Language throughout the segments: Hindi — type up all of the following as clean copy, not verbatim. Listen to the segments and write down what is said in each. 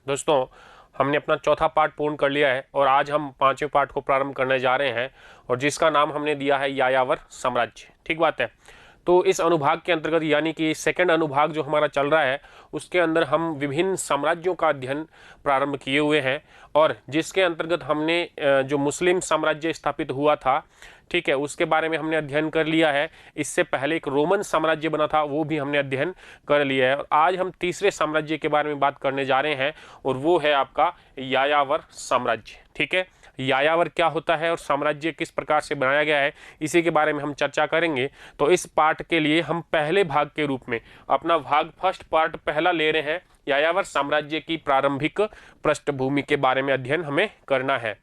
दोस्तों, हमने अपना चौथा पार्ट पूर्ण कर लिया है और आज हम पांचवें पार्ट को प्रारंभ करने जा रहे हैं और जिसका नाम हमने दिया है यायावर साम्राज्य। ठीक बात है। तो इस अनुभाग के अंतर्गत यानी कि सेकंड अनुभाग जो हमारा चल रहा है उसके अंदर हम विभिन्न साम्राज्यों का अध्ययन प्रारंभ किए हुए हैं और जिसके अंतर्गत हमने जो मुस्लिम साम्राज्य स्थापित हुआ था, ठीक है, उसके बारे में हमने अध्ययन कर लिया है। इससे पहले एक रोमन साम्राज्य बना था, वो भी हमने अध्ययन कर लिया है और आज हम तीसरे साम्राज्य के बारे में बात करने जा रहे हैं और वो है आपका यायावर साम्राज्य। ठीक है, यायावर क्या होता है और साम्राज्य किस प्रकार से बनाया गया है, इसी के बारे में हम चर्चा करेंगे। तो इस पार्ट के लिए हम पहले भाग के रूप में अपना भाग फर्स्ट पार्ट पहला ले रहे हैं। यायावर साम्राज्य की प्रारंभिक पृष्ठभूमि के बारे में अध्ययन हमें करना है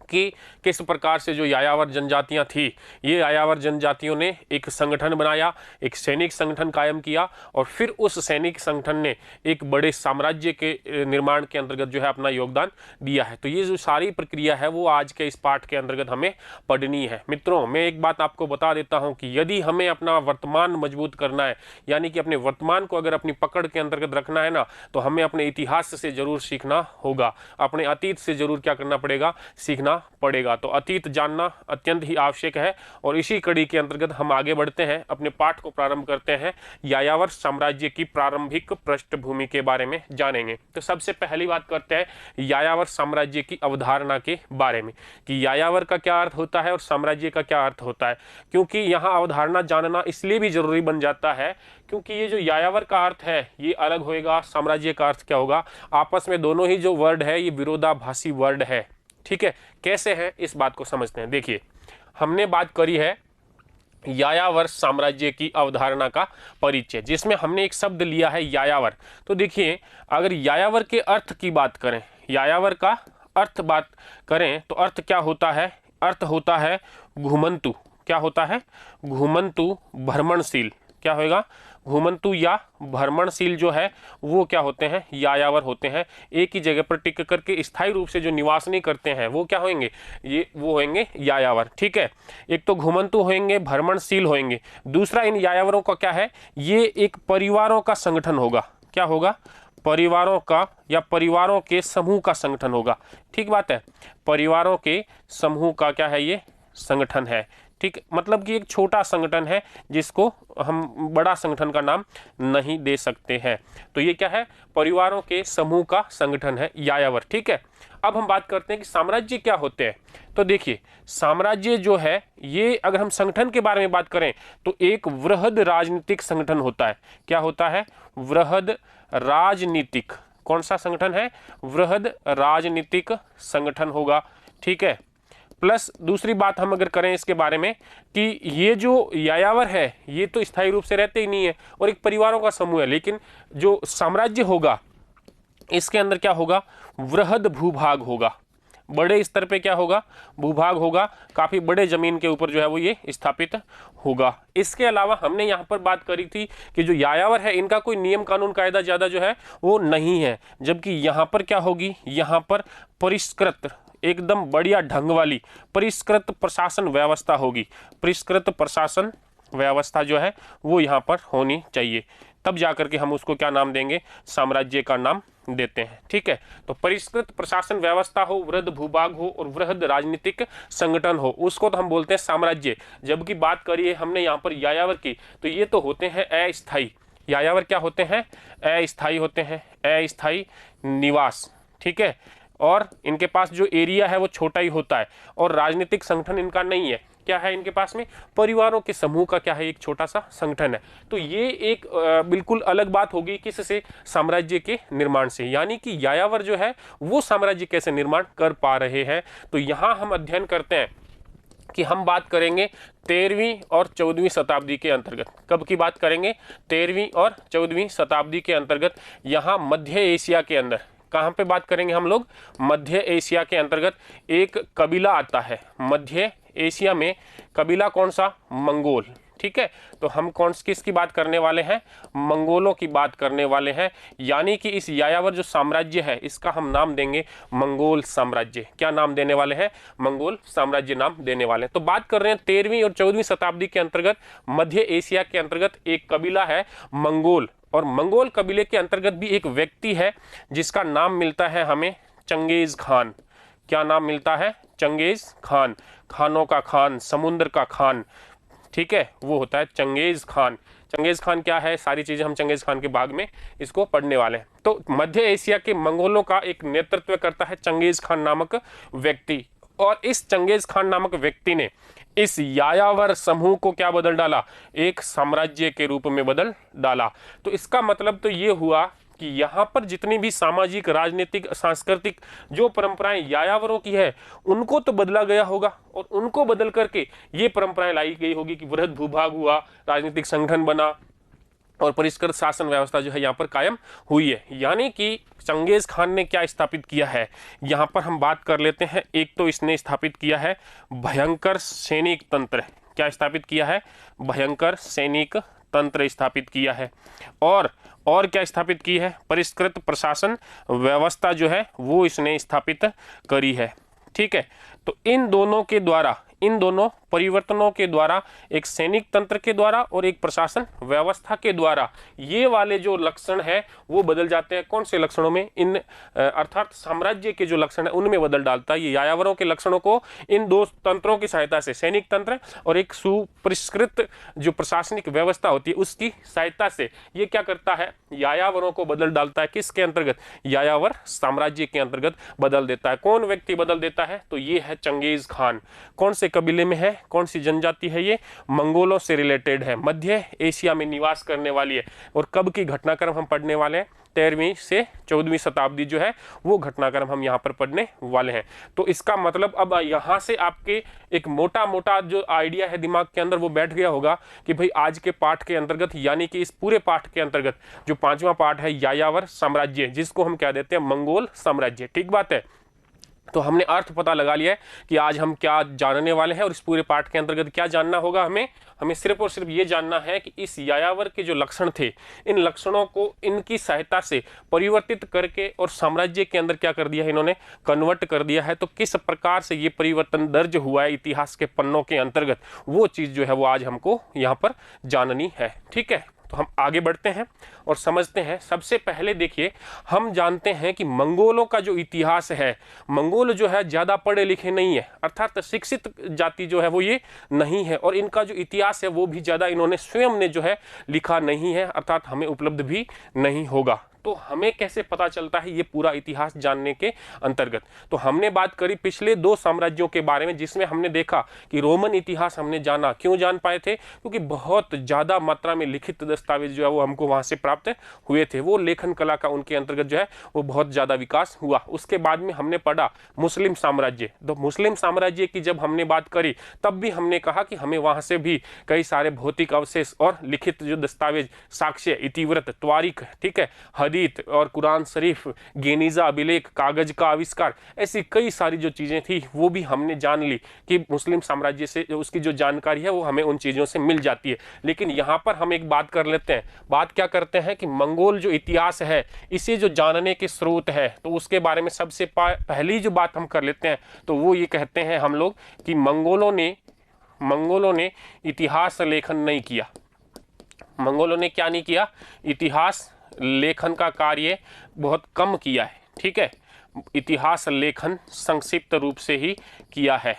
कि किस प्रकार से जो यायावर जनजातियां थी, ये यायावर जनजातियों ने एक संगठन बनाया, एक सैनिक संगठन कायम किया और फिर उस सैनिक संगठन ने एक बड़े साम्राज्य के निर्माण के अंतर्गत जो है अपना योगदान दिया है। तो ये जो सारी प्रक्रिया है वो आज के इस पाठ के अंतर्गत हमें पढ़नी है। मित्रों, मैं एक बात आपको बता देता हूं कि यदि हमें अपना वर्तमान मजबूत करना है, यानी कि अपने वर्तमान को अगर अपनी पकड़ के अंतर्गत रखना है ना, तो हमें अपने इतिहास से जरूर सीखना होगा, अपने अतीत से जरूर क्या करना पड़ेगा, सीखना पड़ेगा। तो अतीत जानना अत्यंत ही आवश्यक है और इसी कड़ी के अंतर्गत हम आगे बढ़ते हैं, अपने पाठ को प्रारंभ करते हैं। यायावर साम्राज्य की प्रारंभिक पृष्ठभूमि के बारे में जानेंगे। तो सबसे पहली बात करते हैं यायावर साम्राज्य की अवधारणा के बारे में कि यायावर का क्या अर्थ होता है और साम्राज्य का क्या अर्थ होता है। क्योंकि यहाँ अवधारणा जानना इसलिए भी जरूरी बन जाता है क्योंकि ये जो यायावर का अर्थ है ये अलग होएगा, साम्राज्य का अर्थ क्या होगा। आपस में दोनों ही जो वर्ड है ये विरोधाभासी वर्ड है। ठीक है, कैसे है इस बात को समझते हैं। देखिए, हमने बात करी है यायावर साम्राज्य की अवधारणा का परिचय, जिसमें हमने एक शब्द लिया है यायावर। तो देखिए, अगर यायावर के अर्थ की बात करें, यायावर का अर्थ बात करें तो अर्थ क्या होता है, अर्थ होता है घुमंतु। क्या होता है, घुमंतु भ्रमणशील। क्या होगा, घुमंतु या भ्रमणशील जो है वो क्या होते हैं, यायावर होते हैं। एक ही जगह पर टिक करके स्थायी रूप से जो निवास नहीं करते हैं वो क्या होंगे, ये वो होंगे यायावर। ठीक है, एक तो घुमंतु होंगे, भ्रमणशील होंगे। दूसरा, इन यायावरों का क्या है, ये एक परिवारों का संगठन होगा। क्या होगा, परिवारों का या परिवारों के समूह का संगठन होगा। ठीक बात है, परिवारों के समूह का क्या है, ये संगठन है। ठीक, मतलब कि एक छोटा संगठन है जिसको हम बड़ा संगठन का नाम नहीं दे सकते हैं। तो ये क्या है, परिवारों के समूह का संगठन है यायावर। ठीक है, अब हम बात करते हैं कि साम्राज्य क्या होते हैं। तो देखिए, साम्राज्य जो है ये अगर हम संगठन के बारे में बात करें तो एक वृहद राजनीतिक संगठन होता है। क्या होता है, वृहद राजनीतिक। कौन सा संगठन है, वृहद राजनीतिक संगठन होगा। ठीक है, प्लस दूसरी बात हम अगर करें इसके बारे में कि ये जो यायावर है ये तो स्थायी रूप से रहते ही नहीं है और एक परिवारों का समूह है, लेकिन जो साम्राज्य होगा इसके अंदर क्या होगा, वृहद भूभाग होगा। बड़े स्तर पे क्या होगा, भूभाग होगा, काफी बड़े जमीन के ऊपर जो है वो ये स्थापित होगा। इसके अलावा हमने यहाँ पर बात करी थी कि जो यायावर है इनका कोई नियम कानून कायदा ज्यादा जो है वो नहीं है, जबकि यहाँ पर क्या होगी, यहाँ पर परिष्कृत, एकदम बढ़िया ढंग वाली परिष्कृत प्रशासन व्यवस्था होगी। परिष्कृत प्रशासन व्यवस्था जो है वो यहाँ पर होनी चाहिए, तब जाकर के हम उसको क्या नाम देंगे, साम्राज्य का नाम देते हैं। ठीक है, तो परिष्कृत प्रशासन व्यवस्था हो, वृहद भूभाग हो और वृहद राजनीतिक संगठन हो, उसको तो हम बोलते हैं साम्राज्य। जबकि बात करिए हमने यहाँ पर यायावर की, तो ये तो होते हैं अस्थायी। यायावर क्या होते हैं, अस्थायी होते हैं, अस्थायी निवास। ठीक है, और इनके पास जो एरिया है वो छोटा ही होता है और राजनीतिक संगठन इनका नहीं है। क्या है इनके पास में, परिवारों के समूह का क्या है, एक छोटा सा संगठन है। तो ये एक बिल्कुल अलग बात होगी किससे, साम्राज्य के निर्माण से। यानी कि यायावर जो है वो साम्राज्य कैसे निर्माण कर पा रहे हैं। तो यहाँ हम अध्ययन करते हैं कि हम बात करेंगे 13वीं और 14वीं शताब्दी के अंतर्गत। कब की बात करेंगे, 13वीं और 14वीं शताब्दी के अंतर्गत। यहाँ मध्य एशिया के अंदर कहाँ पे बात करेंगे हम लोग, मध्य एशिया के अंतर्गत एक कबीला आता है। मध्य एशिया में कबीला कौन सा, मंगोल। ठीक है। तो हम किसकी बात करने वाले हैं? मंगोलों की बात करने वाले हैं। यानी कि इस यायावर जो साम्राज्य है इसका हम नाम देंगे मंगोल साम्राज्य। क्या नाम देने वाले हैं? मंगोल साम्राज्य नाम देने वाले हैं। तो बात कर रहे हैं 13वीं और 14वीं शताब्दी के अंतर्गत मध्य एशिया के अंतर्गत एक कबीला है मंगोल, और मंगोल कबीले के अंतर्गत भी एक व्यक्ति है जिसका नाम मिलता है हमें चंगेज खान। क्या नाम मिलता है? Genghis Khan. खानों का खान, समुद्र का खान, ठीक है, वो होता है चंगेज खान। चंगेज खान क्या है? सारी चीजें हम चंगेज खान के भाग में इसको पढ़ने वाले हैं। तो मध्य एशिया के मंगोलों का एक नेतृत्व करता है चंगेज खान नामक व्यक्ति, और इस चंगेज खान नामक व्यक्ति ने इस यायावर समूह को क्या बदल डाला? एक साम्राज्य के रूप में बदल डाला। तो इसका मतलब तो ये हुआ कि यहाँ पर जितनी भी सामाजिक, राजनीतिक, सांस्कृतिक जो परंपराएं यायावरों की है उनको तो बदला गया होगा, और उनको बदल करके ये परंपराएं लाई गई होगी कि वृहद भूभाग हुआ, राजनीतिक संगठन बना, और परिष्कृत शासन व्यवस्था जो है यहाँ पर कायम हुई है। यानी कि चंगेज खान ने क्या स्थापित किया है, यहाँ पर हम बात कर लेते हैं। एक तो इसने स्थापित किया है भयंकर सैनिक तंत्र। क्या स्थापित किया है? भयंकर सैनिक तंत्र स्थापित किया है। और क्या स्थापित की है? परिष्कृत प्रशासन व्यवस्था जो है वो इसने स्थापित करी है। ठीक है। तो इन दोनों परिवर्तनों के द्वारा, एक सैनिक तंत्र के द्वारा और एक प्रशासन व्यवस्था के द्वारा, ये वाले जो लक्षण है वो बदल जाते हैं। कौन से लक्षणों में? इन अर्थात साम्राज्य के जो लक्षण है उनमें बदल डालता है। ये यायावरों के लक्षणों को इन दो तंत्रों की सहायता से, सैनिक तंत्र और एक सुपरिष्कृत जो प्रशासनिक व्यवस्था होती है उसकी सहायता से, ये क्या करता है? यायावरों को बदल डालता है। किसके अंतर्गत? यायावर साम्राज्य के अंतर्गत बदल देता है। कौन व्यक्ति बदल देता है? तो ये है चंगेज खान। कौन से कबीले में है? कौन सी जनजाति है ये? मंगोलों से रिलेटेड है, मध्य एशिया में निवास करने वाली है। और कब की घटनाक्रम हम पढ़ने वाले हैं? 13वीं से 14वीं शताब्दी जो है वो घटनाक्रम हम यहाँ पर पढ़ने वाले हैं। तो इसका मतलब अब यहाँ से आपके एक मोटा मोटा जो आइडिया है दिमाग के अंदर वो बैठ गया होगा कि भाई आज के पाठ के अंतर्गत, यानी कि इस पूरे पाठ के अंतर्गत जो 5वां पाठ है यायावर साम्राज्य, जिसको हम कह देते हैं मंगोल साम्राज्य। ठीक बात है। तो हमने अर्थ पता लगा लिया है कि आज हम क्या जानने वाले हैं, और इस पूरे पाठ के अंतर्गत क्या जानना होगा हमें सिर्फ और सिर्फ ये जानना है कि इस यायावर के जो लक्षण थे, इन लक्षणों को इनकी सहायता से परिवर्तित करके और साम्राज्य के अंदर क्या कर दिया है, इन्होंने कन्वर्ट कर दिया है। तो किस प्रकार से ये परिवर्तन दर्ज हुआ है इतिहास के पन्नों के अंतर्गत, वो चीज़ जो है वो आज हमको यहाँ पर जाननी है। ठीक है। तो हम आगे बढ़ते हैं और समझते हैं। सबसे पहले देखिए, हम जानते हैं कि मंगोलों का जो इतिहास है, मंगोल जो है ज़्यादा पढ़े लिखे नहीं है, अर्थात शिक्षित जाति जो है वो ये नहीं है, और इनका जो इतिहास है वो भी ज़्यादा इन्होंने स्वयं ने जो है लिखा नहीं है, अर्थात हमें उपलब्ध भी नहीं होगा। तो हमें कैसे पता चलता है ये पूरा इतिहास जानने के अंतर्गत? तो हमने बात करी पिछले 2 साम्राज्यों के बारे में, जिसमें हमने देखा कि रोमन इतिहास हमने जाना। क्यों जान पाए थे? क्योंकि बहुत ज़्यादा मात्रा में लिखित दस्तावेज जो है वो हमको वहाँ से प्राप्त हुए थे। वो लेखन कला का उनके अंतर्गत जो है वो बहुत ज़्यादा विकास हुआ। उसके बाद में हमने पढ़ा मुस्लिम साम्राज्य। तो मुस्लिम साम्राज्य की जब हमने बात करी तब भी हमने कहा कि हमें वहाँ से भी कई सारे भौतिक अवशेष और लिखित जो दस्तावेज, साक्ष्य, इतिवृत्त, त्वारीख, ठीक है, और कुरान शरीफ, गेनीजा अभिलेख, कागज का आविष्कार, ऐसी कई सारी जो चीजें थी वो भी हमने जान ली कि मुस्लिम साम्राज्य से उसकी जो जानकारी है वो हमें उन चीजों से मिल जाती है। लेकिन यहाँ पर हम एक बात कर लेते हैं। बात क्या करते हैं कि मंगोल जो इतिहास है इसे जो जानने के स्रोत है, तो उसके बारे में सबसे पहली जो बात हम कर लेते हैं तो वो ये कहते हैं हम लोग कि मंगोलों ने इतिहास लेखन नहीं किया। मंगोलों ने क्या नहीं किया? इतिहास लेखन का कार्य बहुत कम किया है। ठीक है। इतिहास लेखन संक्षिप्त रूप से ही किया है।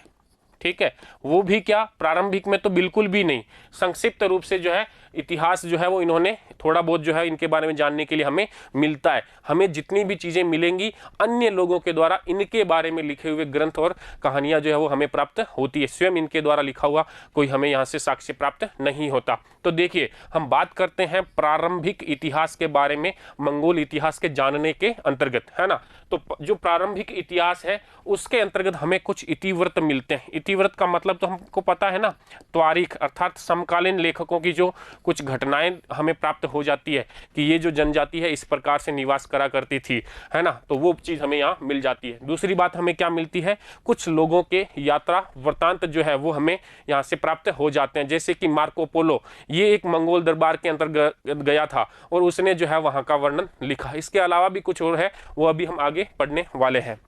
ठीक है। वो भी क्या, प्रारंभिक में तो बिल्कुल भी नहीं, संक्षिप्त रूप से जो है इतिहास जो है वो इन्होंने थोड़ा बहुत जो है इनके बारे में जानने के लिए हमें मिलता है। हमें जितनी भी चीज़ें मिलेंगी अन्य लोगों के द्वारा इनके बारे में लिखे हुए ग्रंथ और कहानियां जो है वो हमें प्राप्त होती है। स्वयं इनके द्वारा लिखा हुआ कोई हमें यहाँ से साक्ष्य प्राप्त नहीं होता। तो देखिए, हम बात करते हैं प्रारंभिक इतिहास के बारे में, मंगोल इतिहास के जानने के अंतर्गत, है ना। तो जो प्रारंभिक इतिहास है उसके अंतर्गत हमें कुछ इतिवृत्त मिलते हैं। इतिवृत्त का मतलब तो हमको पता है ना, त्वारीख, अर्थात समकालीन लेखकों की जो कुछ घटनाएं हमें प्राप्त हो जाती है कि ये जो जनजाति है इस प्रकार से निवास करा करती थी, है ना, तो वो चीज़ हमें यहाँ मिल जाती है। दूसरी बात हमें क्या मिलती है, कुछ लोगों के यात्रा वृत्तांत जो है वो हमें यहाँ से प्राप्त हो जाते हैं, जैसे कि मार्को पोलो, ये एक मंगोल दरबार के अंतर्गत गया था और उसने जो है वहाँ का वर्णन लिखा। इसके अलावा भी कुछ और है, वो अभी हम आगे पढ़ने वाले हैं।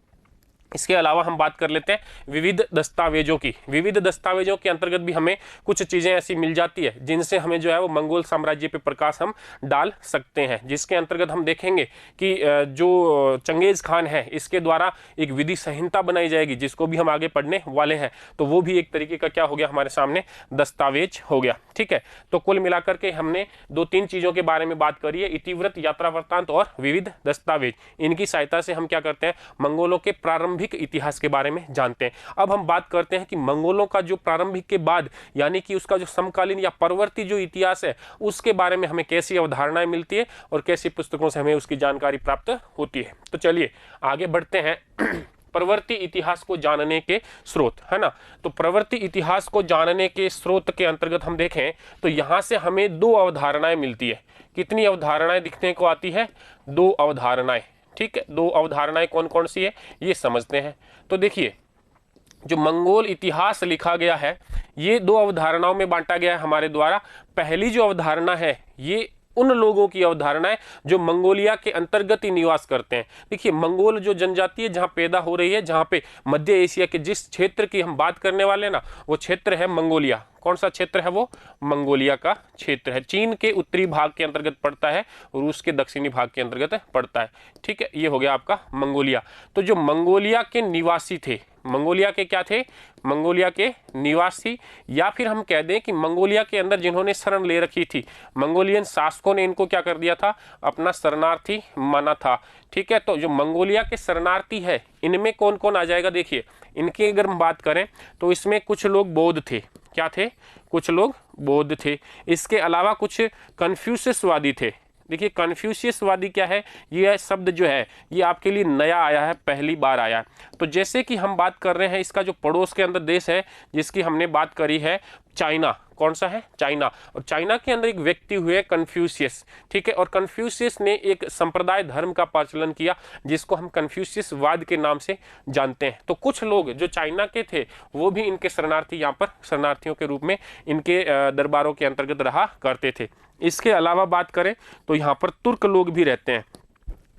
इसके अलावा हम बात कर लेते हैं विविध दस्तावेजों की। विविध दस्तावेजों के अंतर्गत भी हमें कुछ चीज़ें ऐसी मिल जाती है जिनसे हमें जो है वो मंगोल साम्राज्य पे प्रकाश हम डाल सकते हैं, जिसके अंतर्गत हम देखेंगे कि जो चंगेज़ खान है इसके द्वारा एक विधि संहिता बनाई जाएगी, जिसको भी हम आगे पढ़ने वाले हैं। तो वो भी एक तरीके का क्या हो गया, हमारे सामने दस्तावेज हो गया। ठीक है, तो कुल मिलाकर के हमने 2-3 चीज़ों के बारे में बात करी है, इतिवृत्त, यात्रा वृत्तांत और विविध दस्तावेज। इनकी सहायता से हम क्या करते हैं, मंगोलों के प्रारंभिक इतिहास के बारे में जानते हैं। अब हम बात करते हैं कि मंगोलों का जो प्रारंभिक के बाद यानी कि उसका जो समकालीन या परवर्ती जो इतिहास है उसके बारे में हमें कैसी अवधारणाएं मिलती है और कैसी पुस्तकों से हमें उसकी जानकारी प्राप्त होती है। तो चलिए आगे बढ़ते हैं। प्रवर्ती इतिहास को जानने के स्रोत, है ना, तो प्रवर्ती इतिहास को जानने के स्रोत के अंतर्गत हम देखें तो यहां से हमें 2 अवधारणाएं मिलती है। कितनी अवधारणाएं दिखने को आती है, 2 अवधारणाएं। ठीक है, 2 अवधारणाएं कौन कौन सी है ये समझते हैं। तो देखिए, जो मंगोल इतिहास लिखा गया है ये 2 अवधारणाओं में बांटा गया है हमारे द्वारा। पहली जो अवधारणा है ये उन लोगों की अवधारणा है जो मंगोलिया के अंतर्गत ही निवास करते हैं। देखिए, मंगोल जो जनजाति है जहाँ पैदा हो रही है, जहाँ पे मध्य एशिया के जिस क्षेत्र की हम बात करने वाले हैं ना, वो क्षेत्र है मंगोलिया। कौन सा क्षेत्र है वो, मंगोलिया का क्षेत्र है। चीन के उत्तरी भाग के अंतर्गत पड़ता है, रूस के दक्षिणी भाग के अंतर्गत पड़ता है। ठीक है, ये हो गया आपका मंगोलिया। तो जो मंगोलिया के निवासी थे, मंगोलिया के क्या थे, मंगोलिया के निवासी, या फिर हम कह दें कि मंगोलिया के अंदर जिन्होंने शरण ले रखी थी, मंगोलियन शासकों ने इनको क्या कर दिया था, अपना शरणार्थी माना था। ठीक है, तो जो मंगोलिया के शरणार्थी है इनमें कौन कौन आ जाएगा, देखिए इनकी अगर हम बात करें तो इसमें कुछ लोग बौद्ध थे। क्या थे, कुछ लोग बौद्ध थे। इसके अलावा कुछ कन्फ्यूशियसवादी थे। देखिए, कन्फ्यूशियसवादी क्या है, ये शब्द जो है ये आपके लिए नया आया है, पहली बार आया है। तो जैसे कि हम बात कर रहे हैं, इसका जो पड़ोस के अंदर देश है जिसकी हमने बात करी है, चाइना। कौन सा है, चाइना। और चाइना के अंदर एक व्यक्ति हुए कन्फ्यूशियस। ठीक है, और कन्फ्यूशियस ने एक संप्रदाय धर्म का प्रचलन किया जिसको हम कन्फ्यूशियसवाद के नाम से जानते हैं। तो कुछ लोग जो चाइना के थे वो भी इनके शरणार्थी, यहाँ पर शरणार्थियों के रूप में इनके दरबारों के अंतर्गत रहा करते थे। इसके अलावा बात करें तो यहाँ पर तुर्क लोग भी रहते हैं,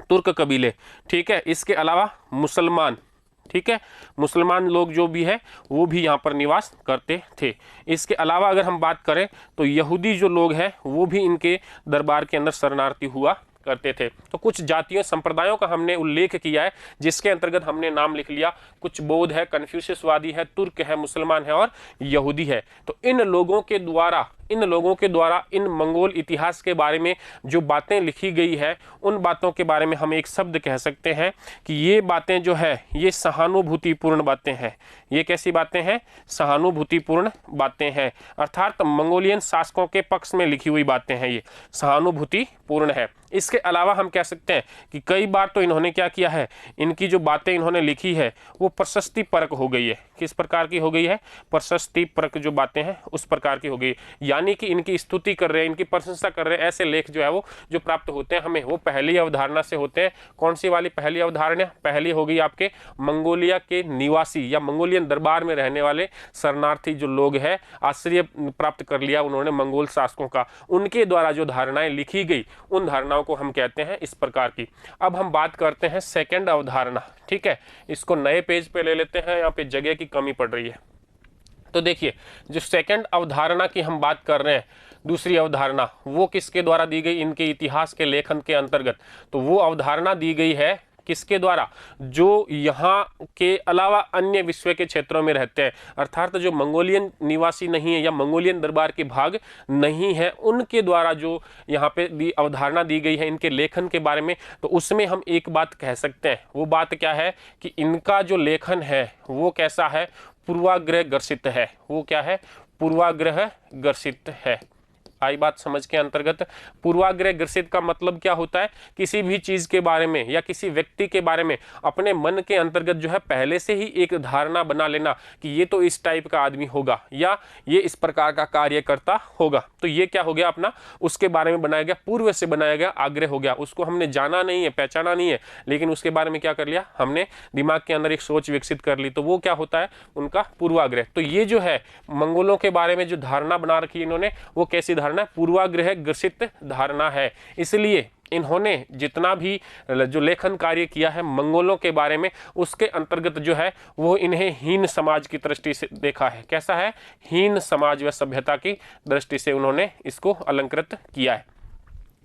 तुर्क कबीले। ठीक है, इसके अलावा मुसलमान, ठीक है, मुसलमान लोग जो भी है वो भी यहाँ पर निवास करते थे। इसके अलावा अगर हम बात करें तो यहूदी जो लोग हैं वो भी इनके दरबार के अंदर शरणार्थी हुआ करते थे। तो कुछ जातियों संप्रदायों का हमने उल्लेख किया है जिसके अंतर्गत हमने नाम लिख लिया, कुछ बौद्ध है, कन्फ्यूशियसवादी है, तुर्क है, मुसलमान है और यहूदी है। तो इन लोगों के द्वारा इन मंगोल इतिहास के बारे में जो बातें लिखी गई है उन बातों के बारे में हम एक शब्द कह सकते हैं कि ये बातें जो है ये सहानुभूतिपूर्ण बातें हैं। ये कैसी बातें हैं, सहानुभूतिपूर्ण बातें हैं, अर्थात मंगोलियन शासकों के पक्ष में लिखी हुई बातें हैं, ये सहानुभूतिपूर्ण है। इसके अलावा हम कह सकते हैं कि कई बार तो इन्होंने क्या किया है, इनकी जो बातें इन्होंने लिखी है वो प्रशस्ति परक हो गई है। किस प्रकार की हो गई है, प्रशस्ति परक जो बातें हैं उस प्रकार की हो गई, यानी कि इनकी स्तुति कर रहे हैं, इनकी प्रशंसा कर रहे हैं। ऐसे लेख जो है वो जो प्राप्त होते हैं हमें वो पहली अवधारणा से होते हैं। कौन सी वाली पहली अवधारणा, पहली हो गई आपके मंगोलिया के निवासी या मंगोलियन दरबार में रहने वाले शरणार्थी जो लोग हैं, आश्रय प्राप्त कर लिया उन्होंने मंगोल शासकों का, उनके द्वारा जो धारणाएं लिखी गई उन धारणाओं को हम कहते हैं इस प्रकार की। अब हम बात करते हैं सेकंड अवधारणा। ठीक है, इसको नए पेज पे ले लेते हैं, यहाँ पे जगह की कमी पड़ रही है। तो देखिए, जो सेकंड अवधारणा की हम बात कर रहे हैं, दूसरी अवधारणा वो किसके द्वारा दी गई, इनके इतिहास के लेखन के अंतर्गत। तो वो अवधारणा दी गई है किसके द्वारा, जो यहाँ के अलावा अन्य विश्व के क्षेत्रों में रहते हैं, अर्थात जो मंगोलियन निवासी नहीं है या मंगोलियन दरबार के भाग नहीं है, उनके द्वारा जो यहाँ पे अवधारणा दी गई है इनके लेखन के बारे में। तो उसमें हम एक बात कह सकते हैं, वो बात क्या है कि इनका जो लेखन है वो कैसा है, पूर्वाग्रह ग्रसित है। वो क्या है, पूर्वाग्रह ग्रसित है। आई बात समझ के अंतर्गत? पूर्वाग्रह ग्रसित का मतलब क्या होता है? किसी भी चीज के बारे में या किसी व्यक्ति के बारे में अपने मन के अंतर्गत जो है पहले से ही एक धारणा बना लेना कि ये तो इस टाइप का आदमी होगा या ये इस प्रकार का कार्य करता होगा। तो ये क्या हो गया अपना, उसके बारे में बनाया गया, पूर्व से बनाया गया आग्रह हो गया। उसको हमने जाना नहीं है, पहचाना नहीं है, लेकिन उसके बारे में क्या कर लिया, हमने दिमाग के अंदर एक सोच विकसित कर ली। तो वो क्या होता है, उनका पूर्वाग्रह। तो ये जो है मंगोलों के बारे में जो धारणा बना रखी है इन्होंने, वो कैसी धारणा है, पूर्वाग्रह ग्रसित धारणा है। इसलिए इन्होंने जितना भी जो लेखन कार्य किया है मंगोलों के बारे में, उसके अंतर्गत जो है वो इन्हें हीन समाज की दृष्टि से देखा है। कैसा है, हीन समाज व सभ्यता की दृष्टि से उन्होंने इसको अलंकृत किया है।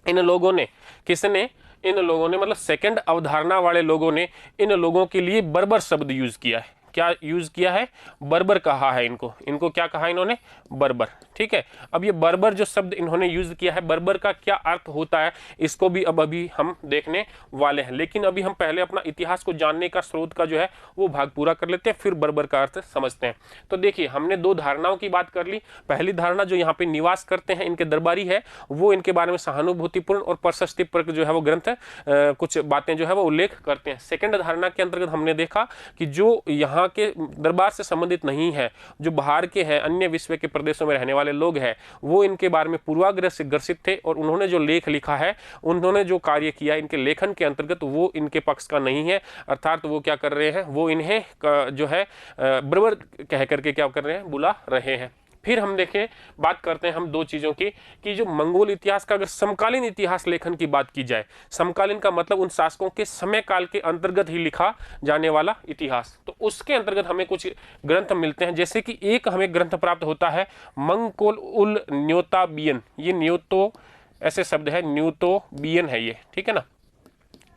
इन लोगों ने, किसने, इन लोगों ने मतलब सेकंड अवधारणा वाले लोगों ने इन लोगों के लिए बर्बर शब्द यूज किया है। क्या यूज किया है, बर्बर कहा है इनको। इनको क्या कहा इन्होंने, बर्बर। ठीक है, अब ये बर्बर जो शब्द इन्होंने यूज किया है, बर्बर का क्या अर्थ होता है, इसको भी अब अभी हम देखने वाले हैं। लेकिन अभी हम पहले अपना इतिहास को जानने का स्रोत का जो है वो भाग पूरा कर लेते हैं, फिर बर्बर का अर्थ समझते हैं। तो देखिए, हमने दो धारणाओं की बात कर ली। पहली धारणा जो यहाँ पे निवास करते हैं, इनके दरबारी है, वो इनके बारे में सहानुभूतिपूर्ण और प्रशस्तिपूर्ण जो है वो ग्रंथ कुछ बातें जो है वो उल्लेख करते हैं। सेकंड धारणा के अंतर्गत हमने देखा कि जो यहाँ के दरबार से संबंधित नहीं है, जो बाहर के हैं, अन्य विश्व के प्रदेशों में रहने वाले लोग हैं, वो इनके बारे में पूर्वाग्रह से ग्रसित थे और उन्होंने जो लेख लिखा है, उन्होंने जो कार्य किया इनके लेखन के अंतर्गत, वो इनके पक्ष का नहीं है। अर्थात वो क्या कर रहे हैं, वो इन्हें जो है बर्बर कह करके क्या कर रहे हैं, बुला रहे हैं। फिर हम देखें, बात करते हैं हम दो चीज़ों की, कि जो मंगोल इतिहास का अगर समकालीन इतिहास लेखन की बात की जाए, समकालीन का मतलब उन शासकों के समय काल के अंतर्गत ही लिखा जाने वाला इतिहास, तो उसके अंतर्गत हमें कुछ ग्रंथ मिलते हैं। जैसे कि एक हमें ग्रंथ प्राप्त होता है मंगोल उल न्योताबियन। ये न्योतो ऐसे शब्द है, न्यूतोबियन है ये, ठीक है ना,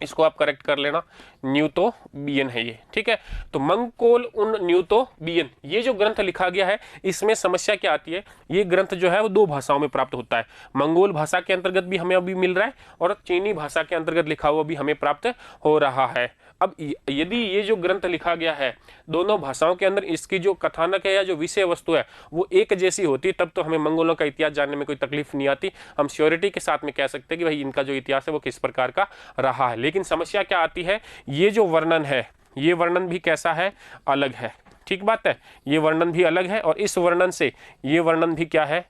इसको आप करेक्ट कर लेना, न्यूतोबियन है ये, ठीक है। तो मंगोल उन न्यूतोबियन, ये जो ग्रंथ लिखा गया है, इसमें समस्या क्या आती है, ये ग्रंथ जो है वो दो भाषाओं में प्राप्त होता है। मंगोल भाषा के अंतर्गत भी हमें अभी मिल रहा है और चीनी भाषा के अंतर्गत लिखा हुआ भी हमें प्राप्त हो रहा है। अब यदि ये जो ग्रंथ लिखा गया है दोनों भाषाओं के अंदर, इसकी जो कथानक है या जो विषय वस्तु है वो एक जैसी होती, तब तो हमें मंगोलों का इतिहास जानने में कोई तकलीफ नहीं आती। हम श्योरिटी के साथ में कह सकते हैं कि भाई इनका जो इतिहास है वो किस प्रकार का रहा है। लेकिन समस्या क्या आती है, ये जो वर्णन है, ये वर्णन भी कैसा है, अलग है। ठीक बात है, ये वर्णन भी अलग है और इस वर्णन से ये वर्णन भी क्या है,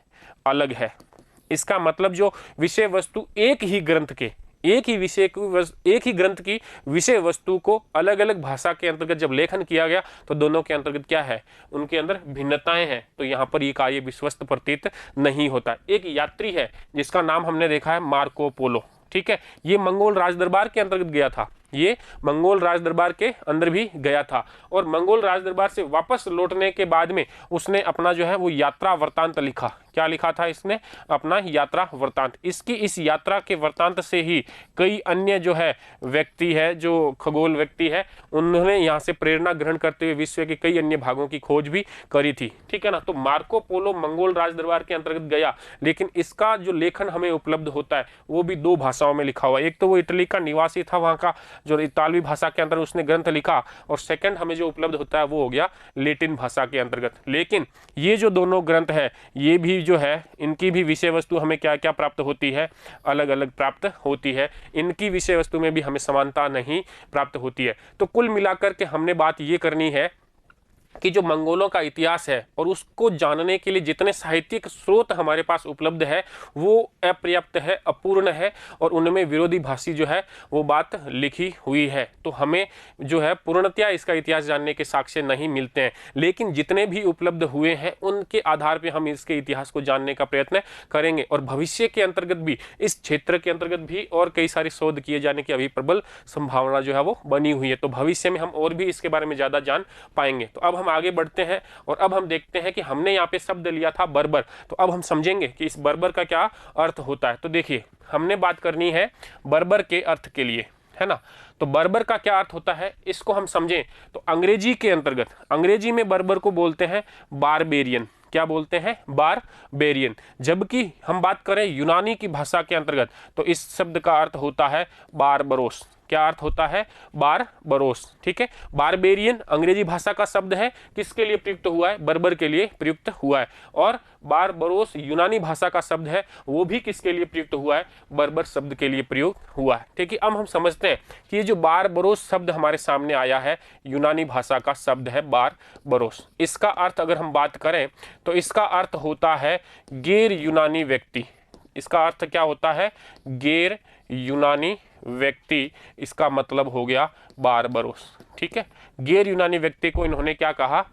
अलग है। इसका मतलब जो विषय वस्तु एक ही ग्रंथ के, एक ही विषय को, एक ही ग्रंथ की विषय वस्तु को अलग अलग भाषा के अंतर्गत जब लेखन किया गया तो दोनों के अंतर्गत क्या है, उनके अंदर भिन्नताएं हैं। तो यहाँ पर ये कार्य विश्वस्त प्रतीत नहीं होता। एक यात्री है जिसका नाम हमने देखा है मार्को पोलो, ठीक है, ये मंगोल राजदरबार के अंतर्गत गया था, ये मंगोल राजदरबार के अंदर भी गया था और मंगोल राजदरबार से वापस लौटने के बाद में उसने अपना जो है वो यात्रा वृत्तांत लिखा। क्या लिखा था इसने, अपना यात्रा वृत्तांत। इसकी इस यात्रा के वृत्तांत से ही कई अन्य जो है व्यक्ति है, जो खगोल व्यक्ति है, उन्होंने यहाँ से प्रेरणा ग्रहण करते हुए विश्व के कई अन्य भागों की खोज भी करी थी। ठीक है ना, तो मार्को पोलो मंगोल राजदरबार के अंतर्गत गया, लेकिन इसका जो लेखन हमें उपलब्ध होता है वो भी दो भाषाओं में लिखा हुआ है। एक तो वो इटली का निवासी था, वहाँ का जो इतालवी भाषा के अंदर उसने ग्रंथ लिखा, और सेकंड हमें जो उपलब्ध होता है वो हो गया लेटिन भाषा के अंतर्गत। लेकिन ये जो दोनों ग्रंथ है, ये भी जो है, इनकी भी विषय वस्तु हमें क्या क्या प्राप्त होती है, अलग अलग प्राप्त होती है। इनकी विषय वस्तु में भी हमें समानता नहीं प्राप्त होती है। तो कुल मिलाकर के हमने बात ये करनी है कि जो मंगोलों का इतिहास है और उसको जानने के लिए जितने साहित्यिक स्रोत हमारे पास उपलब्ध है वो अपर्याप्त है, अपूर्ण है, और उनमें विरोधी भाषी जो है वो बात लिखी हुई है। तो हमें जो है पूर्णतया इसका इतिहास जानने के साक्ष्य नहीं मिलते हैं, लेकिन जितने भी उपलब्ध हुए हैं उनके आधार पर हम इसके इतिहास को जानने का प्रयत्न करेंगे। और भविष्य के अंतर्गत भी, इस क्षेत्र के अंतर्गत भी और कई सारे शोध किए जाने की अभी प्रबल संभावना जो है वो बनी हुई है। तो भविष्य में हम और भी इसके बारे में ज़्यादा जान पाएंगे। तो अब हम आगे बढ़ते हैं और अब हम देखते हैं कि हमने यहाँ पे शब्द लिया था बर्बर, तो अब हम समझेंगे कि इस बर्बर का क्या अर्थ होता है। तो देखिए, हमने बात करनी है बर्बर के अर्थ के लिए, है ना। तो बर्बर का क्या अर्थ होता है इसको हम समझें तो अंग्रेजी के अंतर्गत, अंग्रेजी में बर्बर को बोलते हैं बारबेरियन। क्या बोलते हैं, बारबेरियन। जबकि हम बात करें यूनानी की भाषा के अंतर्गत तो इस शब्द का अर्थ होता है बारबरोस। क्या अर्थ होता है? बारबरोस। ठीक है, बारबेरियन अंग्रेजी भाषा का शब्द है, किसके लिए प्रयुक्त हुआ है? बर्बर के लिए प्रयुक्त हुआ है। और बारबरोस यूनानी भाषा का शब्द है, वो भी किसके लिए प्रयुक्त हुआ है? बर्बर शब्द के लिए प्रयुक्त हुआ है। ठीक है, अब हम समझते हैं कि ये जो बारबरोस शब्द हमारे सामने आया है, यूनानी भाषा का शब्द है बारबरोस। इसका अर्थ अगर हम बात करें तो इसका अर्थ होता है गैर यूनानी व्यक्ति। इसका अर्थ क्या होता है? गैर यूनानी व्यक्ति, इसका मतलब हो गया बारबरोस। ठीक है, गैर यूनानी व्यक्ति को इन्होंने क्या कहा?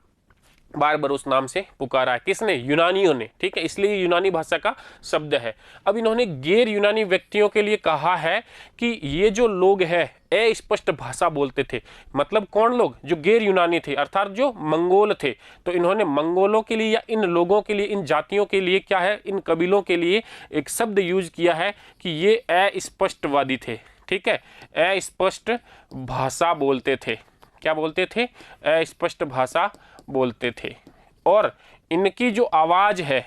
बारबरोस नाम से पुकारा है। किसने? यूनानियों ने। ठीक है, इसलिए यूनानी भाषा का शब्द है। अब इन्होंने गैर यूनानी व्यक्तियों के लिए कहा है कि ये जो लोग हैं अस्पष्ट भाषा बोलते थे। मतलब कौन लोग? जो गैर यूनानी थे, अर्थात जो मंगोल थे। तो इन्होंने मंगोलों के लिए या इन लोगों के लिए, इन जातियों के लिए क्या है, इन कबीलों के लिए एक शब्द यूज किया है कि ये अस्पष्टवादी थे। ठीक है, अस्पष्ट भाषा बोलते थे। क्या बोलते थे? अस्पष्ट भाषा बोलते थे। और इनकी जो आवाज़ है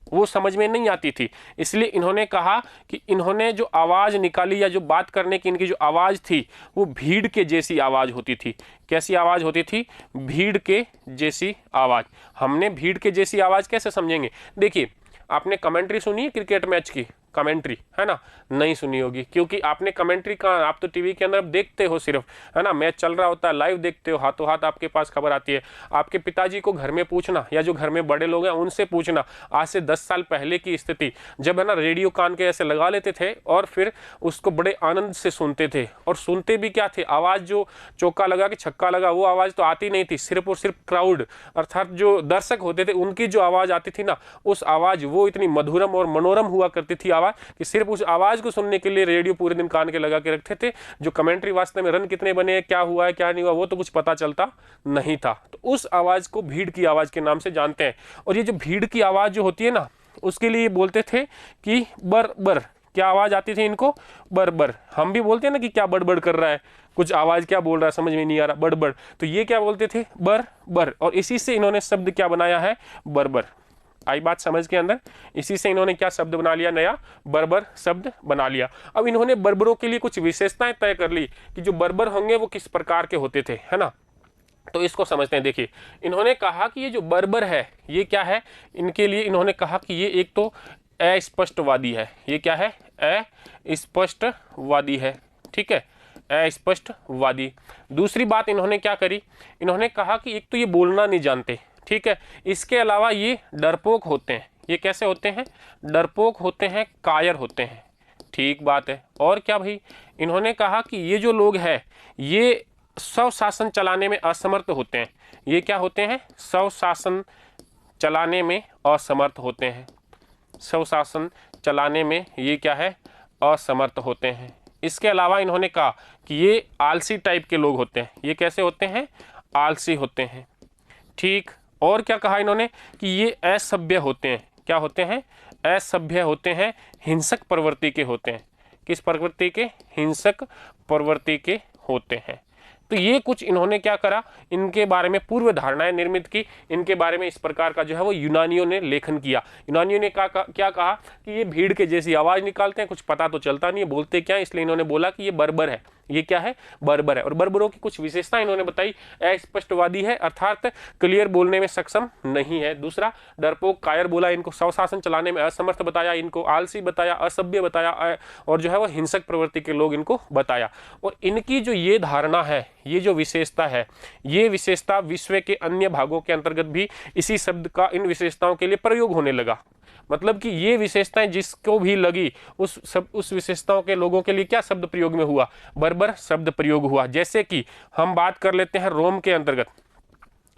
वो समझ में नहीं आती थी, इसलिए इन्होंने कहा कि इन्होंने जो आवाज़ निकाली या जो बात करने की इनकी जो आवाज़ थी वो भीड़ के जैसी आवाज़ होती थी। कैसी आवाज़ होती थी? भीड़ के जैसी आवाज़। हमने भीड़ के जैसी आवाज़ कैसे समझेंगे? देखिए, आपने कमेंट्री सुनी है क्रिकेट मैच की? कमेंट्री, है ना? नहीं सुनी होगी, क्योंकि आपने कमेंट्री का, आप तो टीवी के अंदर देखते हो सिर्फ, है ना? मैच चल रहा होता है, लाइव देखते हो, हाथों हाथ आपके पास खबर आती है। आपके पिताजी को घर में पूछना या जो घर में बड़े लोग हैं उनसे पूछना, आज से 10 साल पहले की स्थिति, जब है ना रेडियो कान के ऐसे लगा लेते थे और फिर उसको बड़े आनंद से सुनते थे। और सुनते भी क्या थे? आवाज़ जो चौका लगा कि छक्का लगा वो आवाज़ तो आती नहीं थी, सिर्फ और सिर्फ क्राउड अर्थात जो दर्शक होते थे उनकी जो आवाज़ आती थी ना, उस आवाज़ वो इतनी मधुरम और मनोरम हुआ करती थी कि सिर्फ उस आवाज को सुनने के लिए रेडियो पूरे दिन कान के लगा के रखते थे। जो कमेंट्री वास्ते में रन कितने बने, क्या हुआ है क्या नहीं हुआ, वो तो कुछ पता चलता नहीं था। तो उस आवाज को भीड़ की आवाज के नाम से जानते हैं। और ये जो भीड़ की आवाज जो होती है ना, उसके लिए बोलते थे कि बर। क्या आवाज आती थी इनको? बर। हम भी बोलते हैं ना कि क्या बड़बड़ कर रहा है, कुछ आवाज क्या बोल रहा है समझ में नहीं आ रहा, बड़बड़। तो ये क्या बोलते थे? बर। और इसी से इन्होंने शब्द क्या बनाया है? बर्बर। आई बात समझ के अंदर? इसी से इन्होंने क्या शब्द बना लिया? नया बर्बर शब्द बना लिया। अब इन्होंने बर्बरों के लिए कुछ विशेषताएं तय कर ली कि जो बर्बर होंगे वो किस प्रकार के होते थे, है ना? तो इसको समझते हैं। देखिए, इन्होंने कहा कि ये जो बर्बर है ये क्या है? इनके लिए इन्होंने कहा कि ये एक तो अस्पष्टवादी है। ये क्या है? अस्पष्टवादी है। ठीक है, अस्पष्टवादी। दूसरी बात इन्होंने क्या करी? इन्होंने कहा कि एक तो ये बोलना नहीं जानते। ठीक है, इसके अलावा ये डरपोक होते हैं। ये कैसे होते हैं? डरपोक होते हैं, कायर होते हैं। ठीक बात है। और क्या भाई? इन्होंने कहा कि ये जो लोग हैं ये स्वशासन चलाने में असमर्थ होते हैं। ये क्या होते हैं? स्वशासन चलाने में असमर्थ होते हैं। स्वशासन चलाने में ये क्या है? असमर्थ होते हैं। इसके अलावा इन्होंने कहा कि ये आलसी टाइप के लोग होते हैं। ये कैसे होते हैं? आलसी होते हैं। ठीक। और क्या कहा इन्होंने? कि ये असभ्य होते हैं। क्या होते हैं? असभ्य होते हैं, हिंसक प्रवृत्ति के होते हैं। किस प्रवृत्ति के? हिंसक प्रवृत्ति के होते हैं। तो ये कुछ इन्होंने क्या करा? इनके बारे में पूर्व धारणाएं निर्मित की। इनके बारे में इस प्रकार का जो है वो यूनानियों ने लेखन किया। यूनानियों ने क्या कहा कि ये भीड़ के जैसी आवाज़ निकालते हैं, कुछ पता तो चलता नहीं है बोलते क्या है, इसलिए इन्होंने बोला कि ये बर्बर है। ये क्या है? बर्बर है। और बर्बरों की कुछ विशेषता इन्होंने बताई। अस्पष्टवादी है अर्थात क्लियर बोलने में सक्षम नहीं है। दूसरा, डरपोक, कायर बोला। इनको स्वशासन चलाने में असमर्थ बताया। इनको आलसी बताया, असभ्य बताया, और जो है वो हिंसक प्रवृत्ति के लोग इनको बताया। और इनकी जो ये धारणा है, ये जो विशेषता है, ये विशेषता विश्व के अन्य भागों के अंतर्गत भी इसी शब्द का इन विशेषताओं के लिए प्रयोग होने लगा। मतलब कि ये विशेषताएं जिसको भी लगी उस विशेषताओं के लोगों के लिए क्या शब्द प्रयोग में हुआ? बर्बर शब्द प्रयोग हुआ। जैसे कि हम बात कर लेते हैं रोम के अंतर्गत।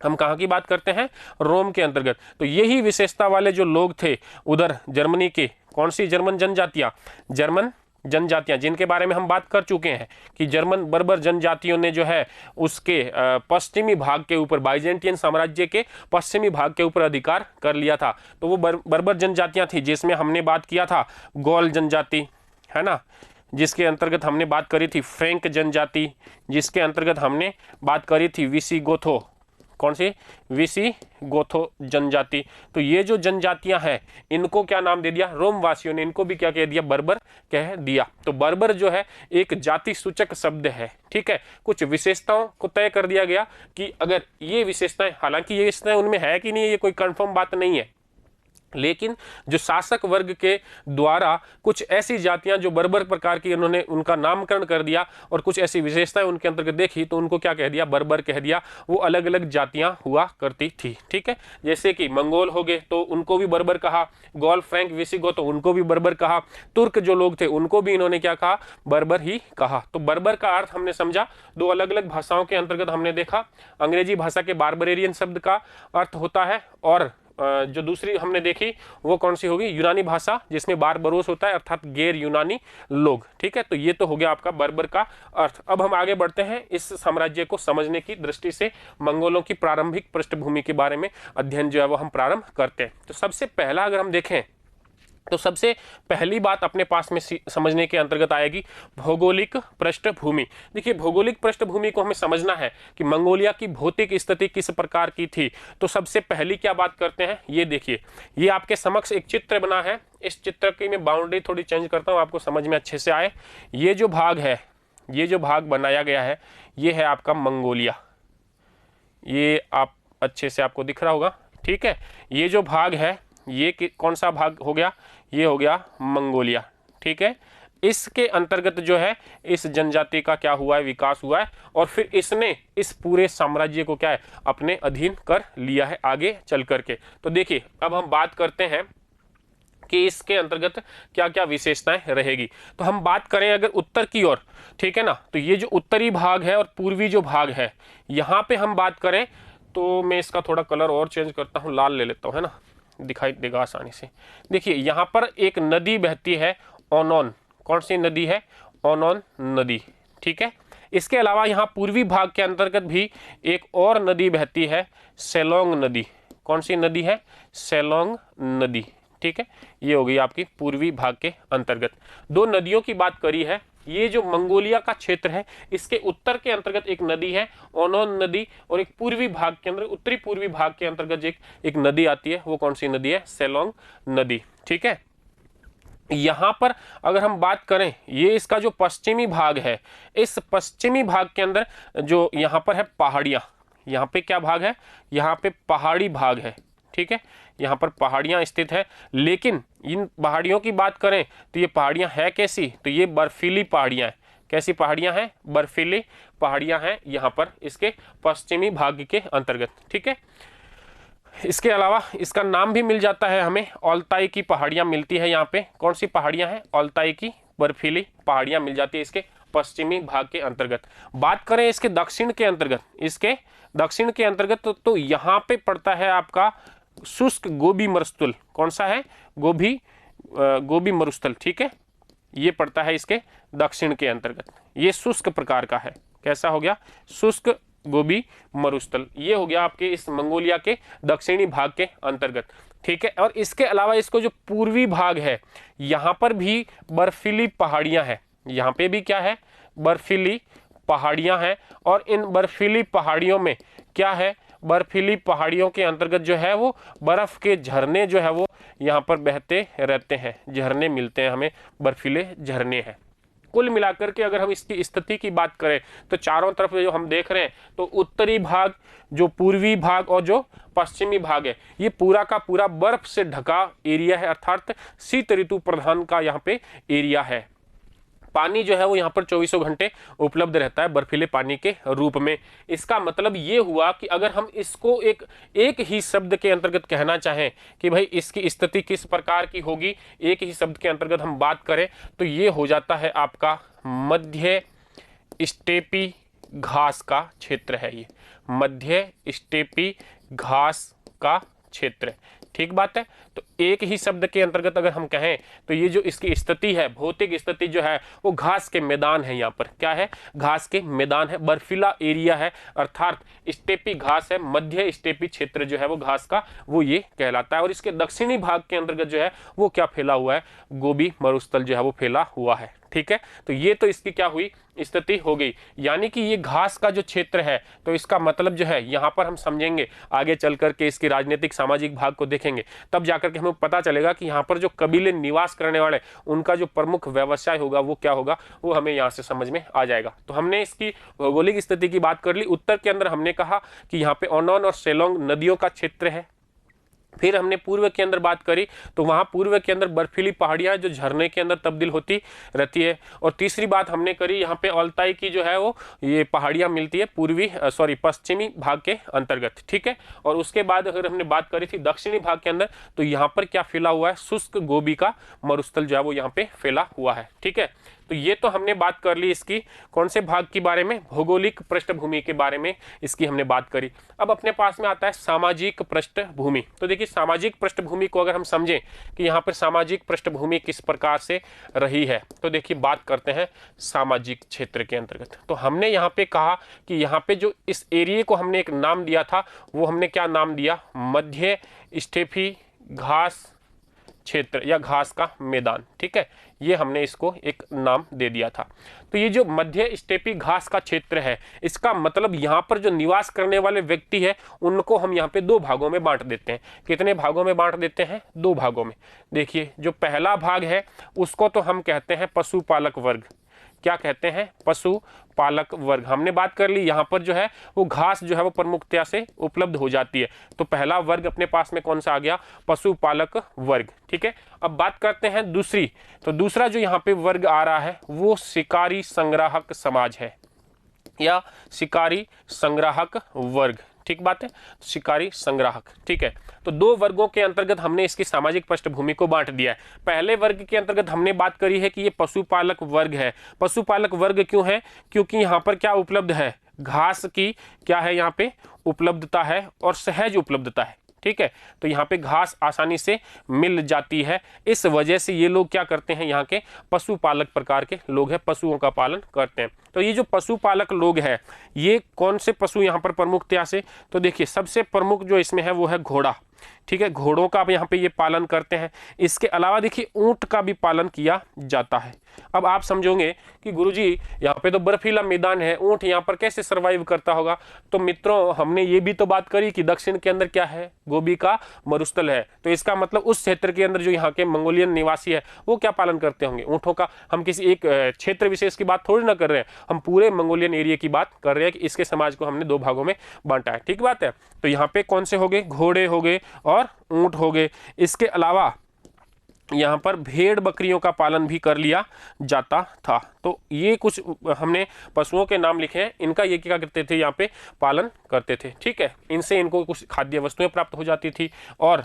हम कहाँ की बात करते हैं? रोम के अंतर्गत। तो यही विशेषता वाले जो लोग थे उधर जर्मनी के, कौन सी जर्मन जनजातियाँ? जर्मन जनजातियां, जिनके बारे में हम बात कर चुके हैं कि जर्मन बर्बर जनजातियों ने जो है उसके पश्चिमी भाग के ऊपर, बाइजेंटियन साम्राज्य के पश्चिमी भाग के ऊपर अधिकार कर लिया था। तो वो बर्बर जनजातियां थी, जिसमें हमने बात किया था गौल जनजाति, है ना, जिसके अंतर्गत हमने बात करी थी फ्रैंक जनजाति, जिसके अंतर्गत हमने बात करी थी विसिगोथो, कौन सी, विसिगोथो जनजाति। तो ये जो जनजातियां हैं इनको क्या नाम दे दिया, रोम वासियों ने इनको भी क्या कह दिया, बर्बर कह दिया। तो बर्बर जो है एक जाति सूचक शब्द है, ठीक है। कुछ विशेषताओं को तय कर दिया गया कि अगर ये विशेषताएं, हालांकि ये विशेषताएं उनमें है कि नहीं ये कोई कंफर्म बात नहीं है, लेकिन जो शासक वर्ग के द्वारा कुछ ऐसी जातियां जो बर्बर प्रकार की, उन्होंने उनका नामकरण कर दिया और कुछ ऐसी विशेषताएं उनके अंतर्गत देखी तो उनको क्या कह दिया, बर्बर कह दिया। वो अलग अलग जातियां हुआ करती थी, ठीक है। जैसे कि मंगोल हो गए तो उनको भी बर्बर कहा, गौल, फ्रैंक, विसिगो तो उनको भी बर्बर कहा, तुर्क जो लोग थे उनको भी इन्होंने क्या कहा, बर्बर ही कहा। तो बर्बर का अर्थ हमने समझा, दो अलग अलग भाषाओं के अंतर्गत हमने देखा। अंग्रेजी भाषा के बारबरेरियन शब्द का अर्थ होता है, और जो दूसरी हमने देखी वो कौन सी होगी, यूनानी भाषा, जिसमें बारबरोस होता है अर्थात गैर यूनानी लोग, ठीक है। तो ये तो हो गया आपका बर्बर का अर्थ। अब हम आगे बढ़ते हैं इस साम्राज्य को समझने की दृष्टि से, मंगोलों की प्रारंभिक पृष्ठभूमि के बारे में अध्ययन जो है वो हम प्रारंभ करते हैं। तो सबसे पहला अगर हम देखें तो सबसे पहली बात अपने पास में समझने के अंतर्गत आएगी भौगोलिक पृष्ठभूमि। देखिए भौगोलिक पृष्ठभूमि को हमें समझना है कि मंगोलिया की भौतिक स्थिति किस प्रकार की थी। तो सबसे पहली क्या बात करते हैं, ये देखिए, ये आपके समक्ष एक चित्र बना है। इस चित्र की मैं बाउंड्री थोड़ी चेंज करता हूँ आपको समझ में अच्छे से आए। ये जो भाग है, ये जो भाग बनाया गया है, ये है आपका मंगोलिया। ये आप अच्छे से आपको दिख रहा होगा, ठीक है। ये जो भाग है ये कौन सा भाग हो गया, ये हो गया मंगोलिया, ठीक है। इसके अंतर्गत जो है इस जनजाति का क्या हुआ है, विकास हुआ है, और फिर इसने इस पूरे साम्राज्य को क्या है, अपने अधीन कर लिया है आगे चल करके। तो देखिए अब हम बात करते हैं कि इसके अंतर्गत क्या क्या विशेषताएं रहेगी। तो हम बात करें अगर उत्तर की ओर, ठीक है ना, तो ये जो उत्तरी भाग है और पूर्वी जो भाग है, यहाँ पे हम बात करें तो मैं इसका थोड़ा कलर और चेंज करता हूँ, लाल ले लेता हूँ, है ना, दिखाई देगा आसानी से। देखिए यहाँ पर एक नदी बहती है, ओनोन। कौन सी नदी है, ओनोन नदी, ठीक है। इसके अलावा यहाँ पूर्वी भाग के अंतर्गत भी एक और नदी बहती है, सेलोंग नदी। कौन सी नदी है, सेलोंग नदी, ठीक है। ये हो गई आपकी पूर्वी भाग के अंतर्गत। दो नदियों की बात करी है। ये जो मंगोलिया का क्षेत्र है इसके उत्तर के अंतर्गत एक नदी है ओनोन नदी, और एक पूर्वी भाग के अंदर, उत्तरी पूर्वी भाग के अंतर्गत एक नदी आती है, वो कौन सी नदी है, सेलोंग नदी, ठीक है। यहाँ पर अगर हम बात करें, ये इसका जो पश्चिमी भाग है, इस पश्चिमी भाग के अंदर जो यहाँ पर है पहाड़ियाँ, यहाँ पे क्या भाग है, यहाँ पे पहाड़ी भाग है, ठीक है। यहाँ पर पहाड़ियाँ स्थित है, लेकिन इन पहाड़ियों की बात करें तो ये पहाड़ियाँ है कैसी, तो ये बर्फीली पहाड़ियाँ हैं। कैसी पहाड़ियाँ हैं, बर्फीली पहाड़ियाँ हैं यहाँ पर इसके पश्चिमी भाग के अंतर्गत, ठीक है। इसके अलावा इसका नाम भी मिल जाता है हमें, ऑल्ताई की पहाड़ियाँ मिलती है यहाँ पे। कौन सी पहाड़ियाँ हैं, ऑल्ताई की बर्फीली पहाड़ियाँ मिल जाती है इसके पश्चिमी भाग के अंतर्गत। बात करें इसके दक्षिण के अंतर्गत, इसके दक्षिण के अंतर्गत तो यहाँ पे पड़ता है आपका शुष्क गोबी मरुस्थल। कौन सा है, गोबी मरुस्थल, ठीक है। ये पड़ता है इसके दक्षिण के अंतर्गत, ये शुष्क प्रकार का है। कैसा हो गया, शुष्क गोबी मरुस्थल। ये हो गया आपके इस मंगोलिया के दक्षिणी भाग के अंतर्गत, ठीक है। और इसके अलावा इसको जो पूर्वी भाग है, यहाँ पर भी बर्फीली पहाड़ियाँ हैं। यहाँ पे भी क्या है, बर्फीली पहाड़ियाँ हैं, और इन बर्फीली पहाड़ियों में क्या है, बर्फीली पहाड़ियों के अंतर्गत जो है वो बर्फ के झरने जो है वो यहाँ पर बहते रहते हैं, झरने मिलते हैं हमें, बर्फीले झरने हैं। कुल मिलाकर के अगर हम इसकी स्थिति की बात करें तो चारों तरफ जो हम देख रहे हैं, तो उत्तरी भाग, जो पूर्वी भाग और जो पश्चिमी भाग है, ये पूरा का पूरा बर्फ से ढका एरिया है, अर्थात शीत ऋतु प्रधान का यहाँ पे एरिया है। पानी जो है वो यहाँ पर 24 घंटे उपलब्ध रहता है बर्फीले पानी के रूप में। इसका मतलब ये हुआ कि अगर हम इसको एक ही शब्द के अंतर्गत कहना चाहें कि भाई इसकी स्थिति किस प्रकार की होगी, एक ही शब्द के अंतर्गत हम बात करें तो ये हो जाता है आपका मध्य स्टेपी घास का क्षेत्र है। ये मध्य स्टेपी घास का क्षेत्र, ठीक बात है। तो एक ही शब्द के अंतर्गत अगर हम कहें तो ये जो इसकी स्थिति है, भौतिक स्थिति जो है वो घास के मैदान है। यहाँ पर क्या है, घास के मैदान है, बर्फीला एरिया है, अर्थात स्टेपी घास है, मध्य स्टेपी क्षेत्र जो है वो घास का वो ये कहलाता है। और इसके दक्षिणी भाग के अंतर्गत जो है वो क्या फैला हुआ है, गोबी मरुस्थल जो है वो फैला हुआ है। ठीक है, तो ये तो इसकी क्या हुई, स्थिति हो गई, यानी कि ये घास का जो क्षेत्र है, तो इसका मतलब जो है यहाँ पर हम समझेंगे आगे चल करके इसकी राजनीतिक सामाजिक भाग को देखेंगे, तब जाकर के हमें पता चलेगा कि यहाँ पर जो कबीले निवास करने वाले उनका जो प्रमुख व्यवसाय होगा वो क्या होगा, वो हमें यहाँ से समझ में आ जाएगा। तो हमने इसकी भौगोलिक स्थिति की बात कर ली। उत्तर के अंदर हमने कहा कि यहाँ पे ओनोन और सेलोंग नदियों का क्षेत्र है। फिर हमने पूर्व के अंदर बात करी तो वहां पूर्व के अंदर बर्फीली पहाड़ियां जो झरने के अंदर तब्दील होती रहती है। और तीसरी बात हमने करी यहाँ पे अल्ताई की जो है वो ये पहाड़ियां मिलती है पश्चिमी भाग के अंतर्गत। ठीक है, और उसके बाद अगर हमने बात करी थी दक्षिणी भाग के अंदर तो यहाँ पर क्या फैला हुआ है, शुष्क गोबी का मरुस्थल जो है वो यहाँ पे फैला हुआ है। ठीक है, तो ये तो हमने बात कर ली इसकी कौन से भाग के बारे में, भौगोलिक पृष्ठभूमि के बारे में इसकी हमने बात करी। अब अपने पास में आता है सामाजिक पृष्ठभूमि। तो देखिए सामाजिक पृष्ठभूमि को अगर हम समझें कि यहाँ पर सामाजिक पृष्ठभूमि किस प्रकार से रही है, तो देखिए बात करते हैं सामाजिक क्षेत्र के अंतर्गत। तो हमने यहाँ पे कहा कि यहाँ पे जो इस एरिया को हमने एक नाम दिया था वो हमने क्या नाम दिया, मध्य स्टेपी घास क्षेत्र या घास का मैदान। ठीक है, ये हमने इसको एक नाम दे दिया था। तो ये जो मध्य स्टेपी घास का क्षेत्र है, इसका मतलब यहाँ पर जो निवास करने वाले व्यक्ति है उनको हम यहाँ पे दो भागों में बांट देते हैं। कितने भागों में बांट देते हैं, दो भागों में। देखिए जो पहला भाग है उसको तो हम कहते हैं पशुपालक वर्ग। क्या कहते हैं, पशुपालक वर्ग। हमने बात कर ली यहाँ पर जो है वो घास जो है वो प्रमुखता से उपलब्ध हो जाती है। तो पहला वर्ग अपने पास में कौन सा आ गया, पशुपालक वर्ग। ठीक है, अब बात करते हैं दूसरी। तो दूसरा जो यहाँ पे वर्ग आ रहा है वो शिकारी संग्राहक समाज है या शिकारी संग्राहक वर्ग। ठीक बात है, शिकारी संग्राहक। ठीक है, तो दो वर्गों के अंतर्गत हमने इसकी सामाजिक पृष्ठभूमि को बांट दिया है। पहले वर्ग के अंतर्गत हमने बात करी है कि ये पशुपालक वर्ग है। पशुपालक वर्ग क्यों है, क्योंकि यहाँ पर क्या उपलब्ध है, घास की क्या है यहाँ पे उपलब्धता है और सहज उपलब्धता है। ठीक है, तो यहाँ पे घास आसानी से मिल जाती है, इस वजह से ये लोग क्या करते हैं, यहाँ के पशुपालक प्रकार के लोग हैं, पशुओं का पालन करते हैं। तो ये जो पशुपालक लोग हैं ये कौन से पशु यहाँ पर प्रमुखता से, तो देखिए सबसे प्रमुख जो इसमें है वो है घोड़ा। ठीक है, घोड़ों का यहाँ पे ये पालन करते हैं। इसके अलावा देखिए ऊंट का भी पालन किया जाता है। अब आप समझोगे कि गुरुजी यहाँ पे तो बर्फीला मैदान है, ऊंट यहाँ पर कैसे सरवाइव करता होगा। तो मित्रों हमने ये भी तो बात करी कि दक्षिण के अंदर क्या है, गोबी का मरुस्थल है। तो इसका मतलब उस क्षेत्र के अंदर जो यहाँ के मंगोलियन निवासी है वो क्या पालन करते होंगे, ऊँटों का। हम किसी एक क्षेत्र विशेष की बात थोड़ी ना कर रहे हैं, हम पूरे मंगोलियन एरिया की बात कर रहे हैं कि इसके समाज को हमने दो भागों में बांटा है। ठीक बात है, तो यहाँ पे कौन से हो गए, घोड़े हो गए और ऊंट हो गए। इसके अलावा यहाँ पर भेड़ बकरियों का पालन भी कर लिया जाता था। तो ये कुछ हमने पशुओं के नाम लिखे हैं, इनका ये क्या करते थे, यहाँ पे पालन करते थे। ठीक है, इनसे इनको कुछ खाद्य वस्तुएं प्राप्त हो जाती थी और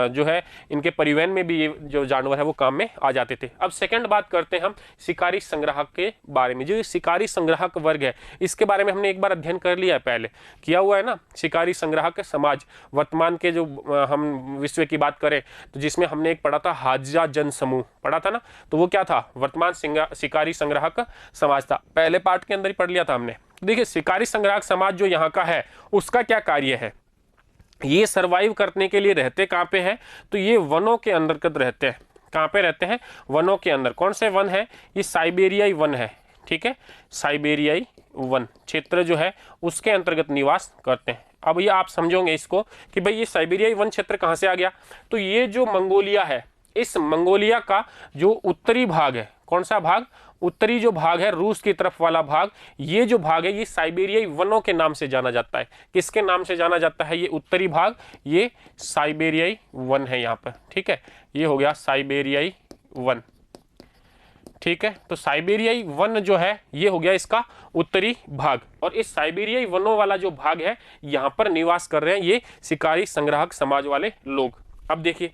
जो है इनके परिवहन में भी ये जो जानवर है वो काम में आ जाते थे। अब सेकंड बात करते हैं हम शिकारी संग्राहक के बारे में। जो शिकारी संग्राहक वर्ग है इसके बारे में हमने एक बार अध्ययन कर लिया है, पहले किया हुआ है ना। शिकारी संग्राहक समाज वर्तमान के जो हम विश्व की बात करें तो जिसमें हमने एक पढ़ा था हाजा जन समूह पढ़ा था ना, तो वो क्या था, वर्तमान शिकारी संग्राहक समाज था। पहले पार्ट के अंदर ही पढ़ लिया था हमने। देखिए शिकारी संग्राहक समाज जो यहाँ का है उसका क्या कार्य है, ये सरवाइव करने के लिए रहते कहाँ पे है, तो ये वनों के अंतर्गत रहते हैं। कहाँ पे रहते हैं, वनों के अंदर। कौन से वन है, ये साइबेरियाई वन है। ठीक है, साइबेरियाई वन क्षेत्र जो है उसके अंतर्गत निवास करते हैं। अब ये आप समझोगे इसको कि भाई ये साइबेरियाई वन क्षेत्र कहाँ से आ गया, तो ये जो मंगोलिया है, इस मंगोलिया का जो उत्तरी भाग है, कौन सा भाग, उत्तरी जो भाग है रूस की तरफ वाला भाग, ये जो भाग है ये साइबेरियाई वनों के नाम से जाना जाता है। किसके नाम से जाना जाता है, ये उत्तरी भाग, ये साइबेरियाई वन है यहाँ पर। ठीक है, ये हो गया साइबेरियाई वन। ठीक है, तो साइबेरियाई वन जो है ये हो गया इसका उत्तरी भाग, और इस साइबेरियाई वनों वाला जो भाग है यहाँ पर निवास कर रहे हैं ये शिकारी संग्राहक समाज वाले लोग। अब देखिए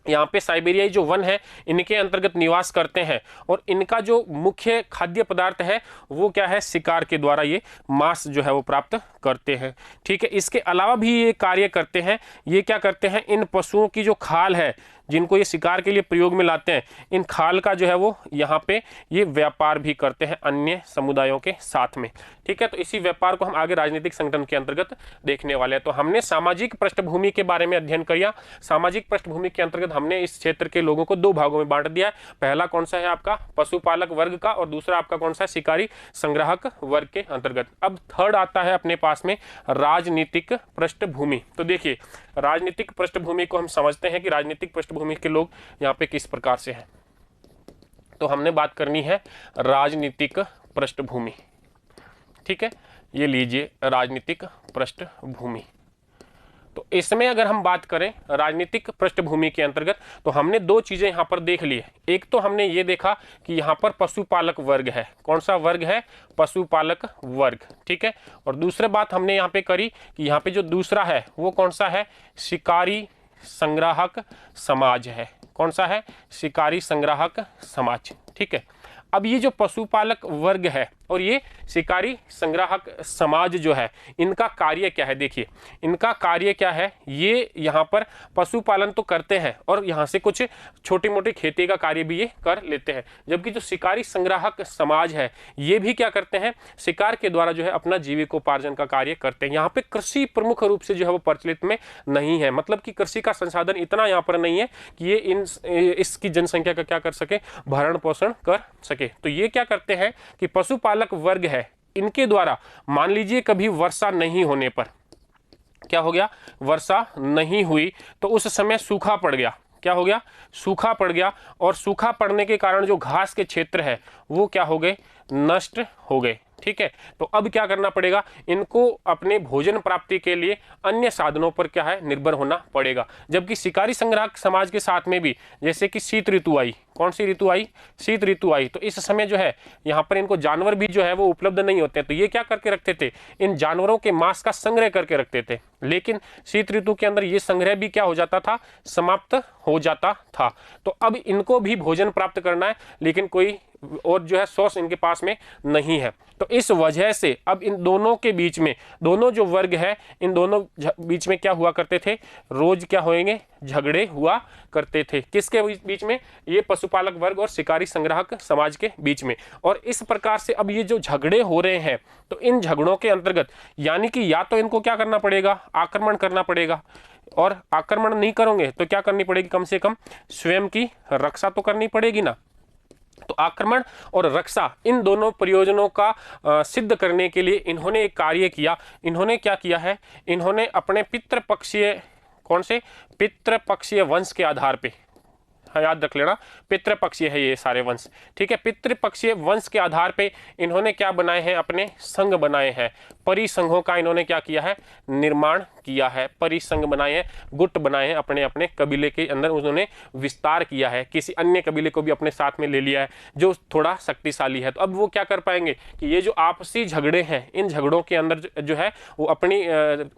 यहाँ पे साइबेरियाई जो वन है इनके अंतर्गत निवास करते हैं और इनका जो मुख्य खाद्य पदार्थ है वो क्या है, शिकार के द्वारा ये मांस जो है वो प्राप्त करते हैं। ठीक है, इसके अलावा भी ये कार्य करते हैं। ये क्या करते हैं, इन पशुओं की जो खाल है जिनको ये शिकार के लिए प्रयोग में लाते हैं, इन खाल का जो है वो यहाँ पे ये व्यापार भी करते हैं अन्य समुदायों के साथ में। ठीक है, तो इसी व्यापार को हम आगे राजनीतिक संगठन के अंतर्गत देखने वाले हैं। तो हमने सामाजिक पृष्ठभूमि के बारे में अध्ययन किया। सामाजिक पृष्ठभूमि के अंतर्गत हमने इस क्षेत्र के लोगों को दो भागों में बांट दिया है। पहला कौन सा है आपका पशुपालक वर्ग का, और दूसरा आपका कौन सा है शिकारी संग्राहक वर्ग के अंतर्गत। अब थर्ड आता है अपने पास में राजनीतिक पृष्ठभूमि। तो देखिए राजनीतिक पृष्ठभूमि को हम समझते हैं कि राजनीतिक पृष्ठभूमि के लोग यहाँ पे किस प्रकार से हैं। तो हमने बात करनी है राजनीतिक पृष्ठभूमि। ठीक है, ये लीजिए राजनीतिक पृष्ठभूमि। तो इसमें अगर हम बात करें राजनीतिक पृष्ठभूमि के अंतर्गत तो हमने दो चीजें यहाँ पर देख ली है। एक तो हमने ये देखा कि यहाँ पर पशुपालक वर्ग है। कौन सा वर्ग है, पशुपालक वर्ग। ठीक है, और दूसरी बात हमने यहाँ पे करी कि यहाँ पे जो दूसरा है वो कौन सा है, शिकारी संग्राहक समाज है। कौन सा है, शिकारी संग्राहक समाज। ठीक है, अब ये जो पशुपालक वर्ग है और ये शिकारी संग्राहक समाज जो है इनका कार्य क्या है, देखिए इनका कार्य क्या है। ये यहाँ पर पशुपालन तो करते हैं और यहाँ से कुछ छोटी मोटी खेती का कार्य भी ये कर लेते हैं, जबकि जो शिकारी संग्राहक समाज है ये भी क्या करते हैं, शिकार के द्वारा जो है अपना जीविकोपार्जन का कार्य करते हैं। यहाँ पे कृषि प्रमुख रूप से जो है वो प्रचलित में नहीं है, मतलब कि कृषि का संसाधन इतना यहाँ पर नहीं है कि ये इसकी जनसंख्या का क्या कर सके, भरण पोषण कर सके। तो ये क्या करते हैं कि पशुपालक वर्ग है इनके द्वारा मान लीजिए कभी वर्षा नहीं होने पर क्या हो गया, वर्षा नहीं हुई तो उस समय सूखा पड़ गया। क्या हो गया, सूखा पड़ गया, और सूखा पड़ने के कारण जो घास के क्षेत्र है वो क्या हो गए, नष्ट हो गए। ठीक है, तो अब क्या करना पड़ेगा, इनको अपने भोजन प्राप्ति के लिए अन्य साधनों पर क्या है, निर्भर होना पड़ेगा। जबकि शिकारी संग्राहक समाज के साथ में भी जैसे कि शीत ऋतु आई, कौन सी ऋतु आई, शीत ऋतु आई, तो इस समय जो है यहाँ पर इनको जानवर भी जो है वो उपलब्ध नहीं होते हैं। तो ये क्या करके रखते थे, इन जानवरों के मांस का संग्रह करके रखते थे। लेकिन शीत ऋतु के अंदर ये संग्रह भी क्या हो जाता था, समाप्त हो जाता था। तो अब इनको भी भोजन प्राप्त करना है, लेकिन कोई और जो है सोर्स इनके पास में नहीं है। तो इस वजह से अब इन दोनों के बीच में, दोनों जो वर्ग है इन दोनों बीच में क्या हुआ करते थे, रोज क्या होंगे, झगड़े हुआ करते थे। किसके बीच में, ये पशुपालक वर्ग और शिकारी संग्राहक समाज के बीच में। और इस प्रकार से अब ये जो झगड़े हो रहे हैं तो इन झगड़ों के अंतर्गत यानी कि या तो इनको क्या करना पड़ेगा, आक्रमण करना पड़ेगा, और आक्रमण नहीं करोगे तो क्या करनी पड़ेगी, कम से कम स्वयं की रक्षा तो करनी पड़ेगी ना। तो आक्रमण और रक्षा इन दोनों प्रयोजनों का सिद्ध करने के लिए इन्होंने एक कार्य किया। इन्होंने क्या किया है, इन्होंने अपने पितृपक्षीय, कौन से, पितृपक्षीय वंश के आधार पे, याद रख लेना पितृपक्षीय है ये सारे वंश। ठीक है, पितृपक्षीय वंश के आधार पे इन्होंने क्या बनाए हैं, अपने संघ बनाए हैं। परिसंघों का इन्होंने क्या किया है, निर्माण किया है, परिसंघ बनाए हैं, गुट बनाए हैं, अपने अपने कबीले के अंदर उन्होंने विस्तार किया है, किसी अन्य कबीले को भी अपने साथ में ले लिया है जो थोड़ा शक्तिशाली है। तो अब वो क्या कर पाएंगे कि ये जो आपसी झगड़े हैं इन झगड़ों के अंदर जो है वो अपनी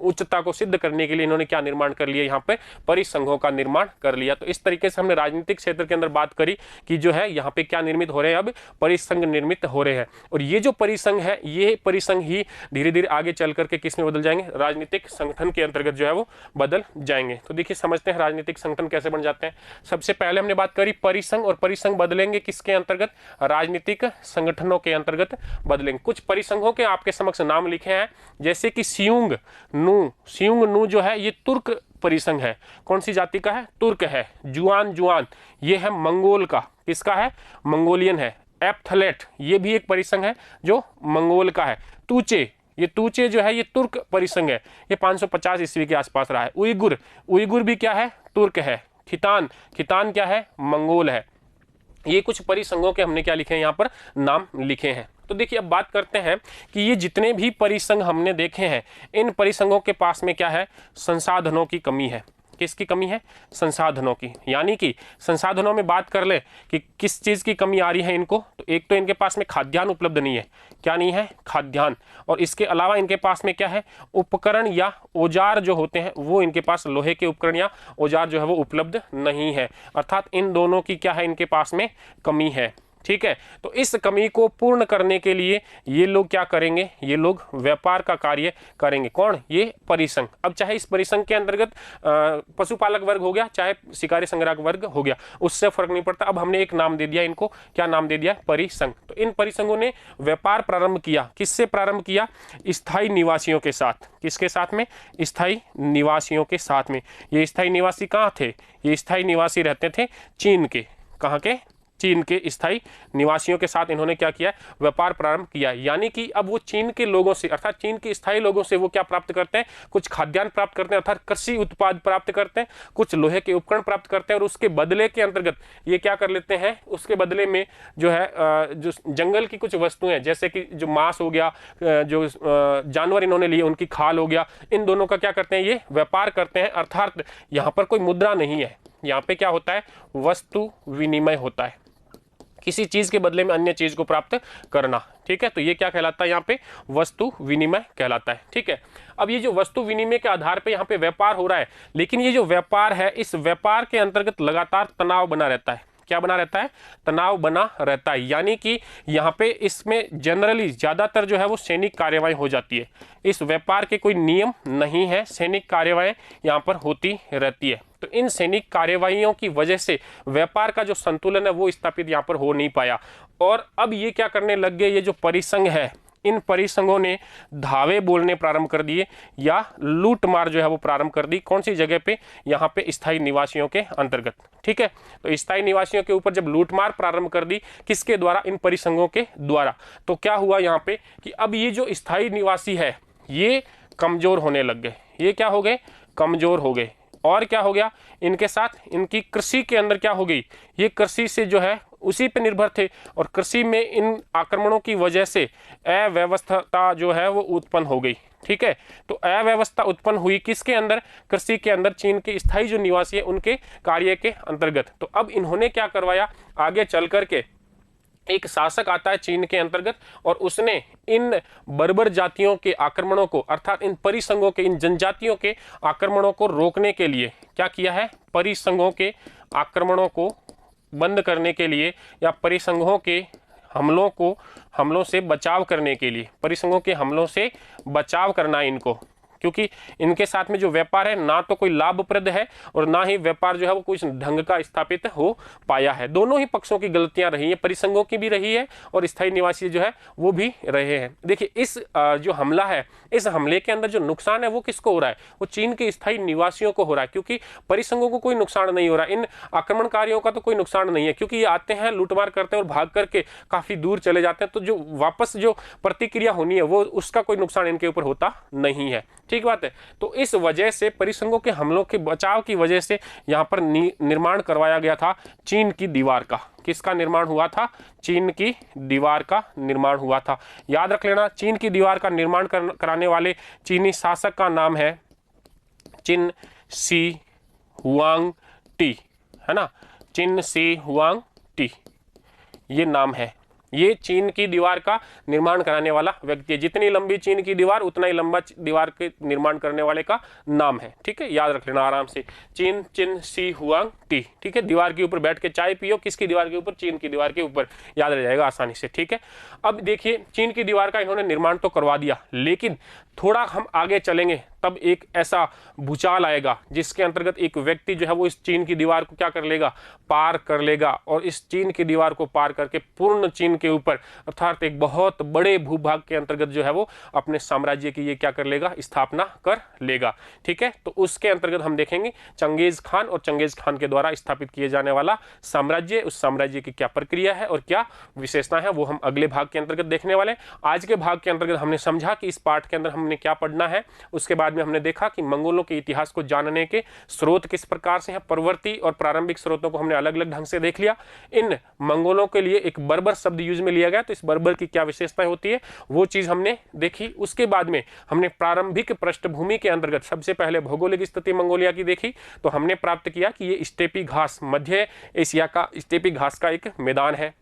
उच्चता को सिद्ध करने के लिए इन्होंने क्या निर्माण कर लिया, यहाँ पे परिसंघों का निर्माण कर लिया। तो इस तरीके से हमने राजनीतिक क्षेत्र के अंदर बात करी कि जो है यहाँ पे क्या निर्मित हो रहे हैं, अब परिसंघ निर्मित हो रहे हैं। और ये जो परिसंघ है ये परिसंघ ही धीरे धीरे आगे चल करके किस में बदल जाएंगे, राजनीतिक संगठन के अंतर्गत जो है वो बदल जाएंगे। तो देखिए समझते हैं राजनीतिक संगठन कैसे बन जाते हैं। सबसे पहले हमने बात करी परिसंघ, और परिसंघ बदलेंगे किसके अंतर्गत, राजनीतिक संगठनों के अंतर्गत बदलेंगे। कुछ परिसंघों के आपके समक्ष नाम लिखे हैं, जैसे कि सियुंग नू जो है ये तुर्क परिसंघ है। कौन सी जाति का है, तुर्क है। जुआन ये है मंगोल का, किसका है, मंगोलियन है। एप्थलेट ये भी एक परिसंघ है जो मंगोल का है। तूचे जो है ये तुर्क परिसंघ है, ये 550 ईस्वी के आसपास रहा है। उइगुर भी क्या है, तुर्क है। खितान क्या है, मंगोल है। ये कुछ परिसंघों के हमने क्या लिखे हैं, यहाँ पर नाम लिखे हैं। तो देखिए अब बात करते हैं कि ये जितने भी परिसंघ हमने देखे हैं इन परिसंघों के पास में क्या है, संसाधनों की कमी है। किसकी कमी है? संसाधनों की। यानी कि संसाधनों में बात कर ले कि किस चीज़ की कमी आ रही है इनको, तो एक तो इनके पास में खाद्यान्न उपलब्ध नहीं है। क्या नहीं है? खाद्यान्न। और इसके अलावा इनके पास में क्या है? उपकरण या औजार जो होते हैं वो इनके पास लोहे के उपकरण या औजार जो है वो उपलब्ध नहीं है। अर्थात इन दोनों की क्या है? इनके पास में कमी है। ठीक है, तो इस कमी को पूर्ण करने के लिए ये लोग क्या करेंगे? ये लोग व्यापार का कार्य करेंगे। कौन? ये परिसंघ। अब चाहे इस परिसंघ के अंतर्गत पशुपालक वर्ग हो गया, चाहे शिकारी संग्राहक वर्ग हो गया, उससे फर्क नहीं पड़ता। अब हमने एक नाम दे दिया इनको, क्या नाम दे दिया? परिसंघ। तो इन परिसंघों ने व्यापार प्रारंभ किया। किससे प्रारंभ किया? स्थायी निवासियों के साथ। किसके साथ में? स्थायी निवासियों के साथ में। ये स्थायी निवासी कहाँ थे? ये स्थायी निवासी रहते थे चीन के। कहाँ के? चीन के स्थायी निवासियों के साथ इन्होंने क्या किया? व्यापार प्रारंभ किया। यानी कि अब वो चीन के लोगों से, अर्थात चीन के स्थायी लोगों से वो क्या प्राप्त करते हैं? कुछ खाद्यान्न प्राप्त करते हैं, अर्थात कृषि उत्पाद प्राप्त करते हैं, कुछ लोहे के उपकरण प्राप्त करते हैं, और उसके बदले के अंतर्गत ये क्या कर लेते हैं? उसके बदले में जो है जो जंगल की कुछ वस्तुएं, जैसे कि जो मांस हो गया, जो जानवर इन्होंने लिए उनकी खाल हो गया, इन दोनों का क्या करते हैं? ये व्यापार करते हैं। अर्थात यहाँ पर कोई मुद्रा नहीं है, यहाँ पे क्या होता है? वस्तु विनिमय होता है, किसी चीज के बदले में अन्य चीज को प्राप्त करना। ठीक है, तो ये क्या कहलाता है? यहाँ पे वस्तु विनिमय कहलाता है। ठीक है, अब ये जो वस्तु विनिमय के आधार पे यहाँ पे व्यापार हो रहा है, लेकिन ये जो व्यापार है, इस व्यापार के अंतर्गत लगातार तनाव बना रहता है। क्या बना रहता है? तनाव बना रहता है। यानी कि यहाँ पे इसमें जनरली ज्यादातर जो है वो सैनिक कार्यवाही हो जाती है। इस व्यापार के कोई नियम नहीं है, सैनिक कार्यवाही यहाँ पर होती रहती है। तो इन सैनिक कार्यवाहियों की वजह से व्यापार का जो संतुलन है वो स्थापित यहाँ पर हो नहीं पाया। और अब ये क्या करने लग गए? ये जो परिसंघ है, इन परिसंघों ने धावे बोलने प्रारंभ कर दिए या लूटमार जो है वो प्रारंभ कर दी। कौन सी जगह पे? यहाँ पे स्थायी निवासियों के अंतर्गत। ठीक है, तो स्थायी निवासियों के ऊपर जब लूटमार प्रारंभ कर दी, किसके द्वारा? इन परिसंघों के द्वारा। तो क्या हुआ यहाँ पे कि अब ये जो स्थायी निवासी है ये कमजोर होने लग गए। ये क्या हो गए? कमजोर हो गए। और क्या हो गया? इनके साथ इनकी कृषि के अंदर क्या हो गई? ये कृषि से जो है उसी पे निर्भर थे, और कृषि में इन आक्रमणों की वजह से अव्यवस्था जो है वो उत्पन्न हो गई। ठीक है, तो अव्यवस्था उत्पन्न हुई किसके अंदर? कृषि के अंदर। चीन के स्थायी जो निवासी है उनके कार्य के अंतर्गत। तो अब इन्होंने क्या करवाया? आगे चल करके एक शासक आता है चीन के अंतर्गत, और उसने इन बर्बर जातियों के आक्रमणों को, अर्थात इन परिसंघों के, इन जनजातियों के आक्रमणों को रोकने के लिए क्या किया है? परिसंघों के आक्रमणों को बंद करने के लिए, या परिसंघों के हमलों से बचाव करने के लिए, परिसंघों के हमलों से बचाव करना इनको, क्योंकि इनके साथ में जो व्यापार है ना तो कोई लाभप्रद है और ना ही व्यापार जो है वो कुछ ढंग का स्थापित हो पाया है। दोनों ही पक्षों की गलतियां रही हैं, परिसंघों की भी रही है और स्थायी निवासी जो है वो भी रहे हैं। देखिए इस जो हमला है, इस हमले के अंदर जो नुकसान है वो किसको हो रहा है? वो चीन के स्थायी निवासियों को हो रहा है, क्योंकि परिसंघों को कोई नुकसान नहीं हो रहा। इन आक्रमणकारियों का तो कोई नुकसान नहीं है, क्योंकि ये आते हैं, लूटमार करते हैं और भाग करके काफी दूर चले जाते हैं। तो जो वापस जो प्रतिक्रिया होनी है वो उसका कोई नुकसान इनके ऊपर होता नहीं है। ठीक बात है। तो इस वजह से परिसंघों के हमलों के बचाव की वजह से यहाँ पर निर्माण करवाया गया था चीन की दीवार का। किसका निर्माण हुआ था? चीन की दीवार का निर्माण हुआ था। याद रख लेना, चीन की दीवार का निर्माण कराने वाले चीनी शासक का नाम है चिन शी हुआंग टी, है ना? चिन शी हुआंग टी ये नाम है। ये चीन की दीवार का निर्माण कराने वाला व्यक्ति है। जितनी लंबी चीन की दीवार उतना ही लंबा दीवार के निर्माण करने वाले का नाम है। ठीक है, याद रख लेना आराम से, चिन शी हुआंग टी। ठीक है, दीवार के ऊपर बैठ के चाय पियो, किसकी दीवार के ऊपर? चीन की दीवार के ऊपर, याद रह जाएगा आसानी से। ठीक है, अब देखिए चीन की दीवार का इन्होंने निर्माण तो करवा दिया, लेकिन थोड़ा हम आगे चलेंगे तब एक ऐसा भूचाल आएगा जिसके अंतर्गत एक व्यक्ति जो है वो इस चीन की दीवार को क्या कर लेगा? पार कर लेगा, और इस चीन की दीवार को पार करके पूर्ण चीन के ऊपर, अर्थात एक बहुत बड़े भूभाग के अंतर्गत जो है वो अपने साम्राज्य की ये क्या कर लेगा? स्थापना कर लेगा। ठीक है, तो उसके अंतर्गत हम देखेंगे चंगेज खान, और चंगेज खान के द्वारा स्थापित किए जाने वाला साम्राज्य, उस साम्राज्य की क्या प्रक्रिया है और क्या विशेषता है वो हम अगले भाग के अंतर्गत देखने वाले। आज के भाग के अंतर्गत हमने समझा कि इस पाठ के अंदर हम हमने क्या पढ़ना है। उसके बाद में हमने देखा कि मंगोलों के इतिहास को जानने के स्रोत किस प्रकार से हैं, परवर्ती और प्रारंभिक स्रोतों को हमने अलग अलग ढंग से देख लिया। इन मंगोलों के लिए एक बर्बर शब्द यूज में लिया गया, तो इस बर्बर की क्या विशेषताएं होती है वो चीज हमने देखी। उसके बाद में हमने प्रारंभिक पृष्ठभूमि के अंतर्गत सबसे पहले भौगोलिक स्थिति मंगोलिया की देखी, तो हमने प्राप्त किया कि ये स्टेपी घास, मध्य एशिया का स्टेपी घास का एक मैदान है।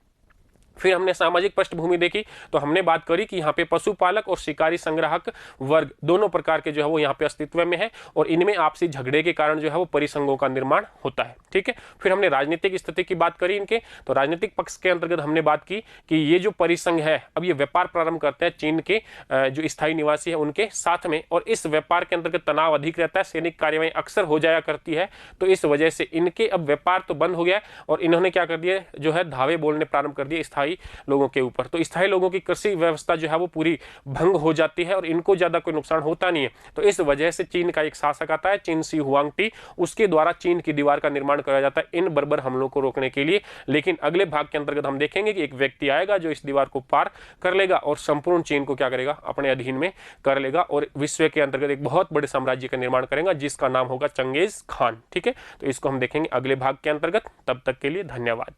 फिर हमने सामाजिक पृष्ठभूमि देखी, तो हमने बात करी कि यहाँ पे पशुपालक और शिकारी संग्राहक वर्ग दोनों प्रकार के जो है वो यहाँ पे अस्तित्व में है, और इनमें आपसी झगड़े के कारण जो है वो परिसंघों का निर्माण होता है। ठीक है। फिर हमने राजनीतिक स्थिति की बात करी इनके, तो राजनीतिक पक्ष के अंतर्गत हमने बात की कि ये जो परिसंघ है अब ये व्यापार प्रारंभ करते हैं चीन के जो स्थायी निवासी है उनके साथ में, और इस व्यापार के अंतर्गत तनाव अधिक रहता है, सैनिक कार्यवाही अक्सर हो जाया करती है, तो इस वजह से इनके अब व्यापार तो बंद हो गया और इन्होंने क्या कर दिया जो है धावे बोलने प्रारंभ कर दिए स्थायी लोगों के ऊपर। तो स्थायी लोगों की कृषि व्यवस्था जो है वो पूरी भंग हो जाती है और इनको ज्यादा कोई नुकसान होता नहीं है। तो इस वजह से चीन का एक शासक आता है चिन शी हुआंगटी, उसके द्वारा चीन की दीवार का निर्माण कराया जाता है इन बर्बर हमलों को रोकने के लिए। लेकिन अगले भाग के अंतर्गत हम देखेंगे कि एक व्यक्ति आएगा जो इस दीवार को पार कर लेगा और संपूर्ण चीन को क्या करेगा, अपने अधीन में कर लेगा और विश्व के अंतर्गत एक बहुत बड़े साम्राज्य का निर्माण करेगा जिसका नाम होगा चंगेज खान। ठीक है, तो इसको हम देखेंगे अगले भाग के अंतर्गत। तब तक के लिए धन्यवाद।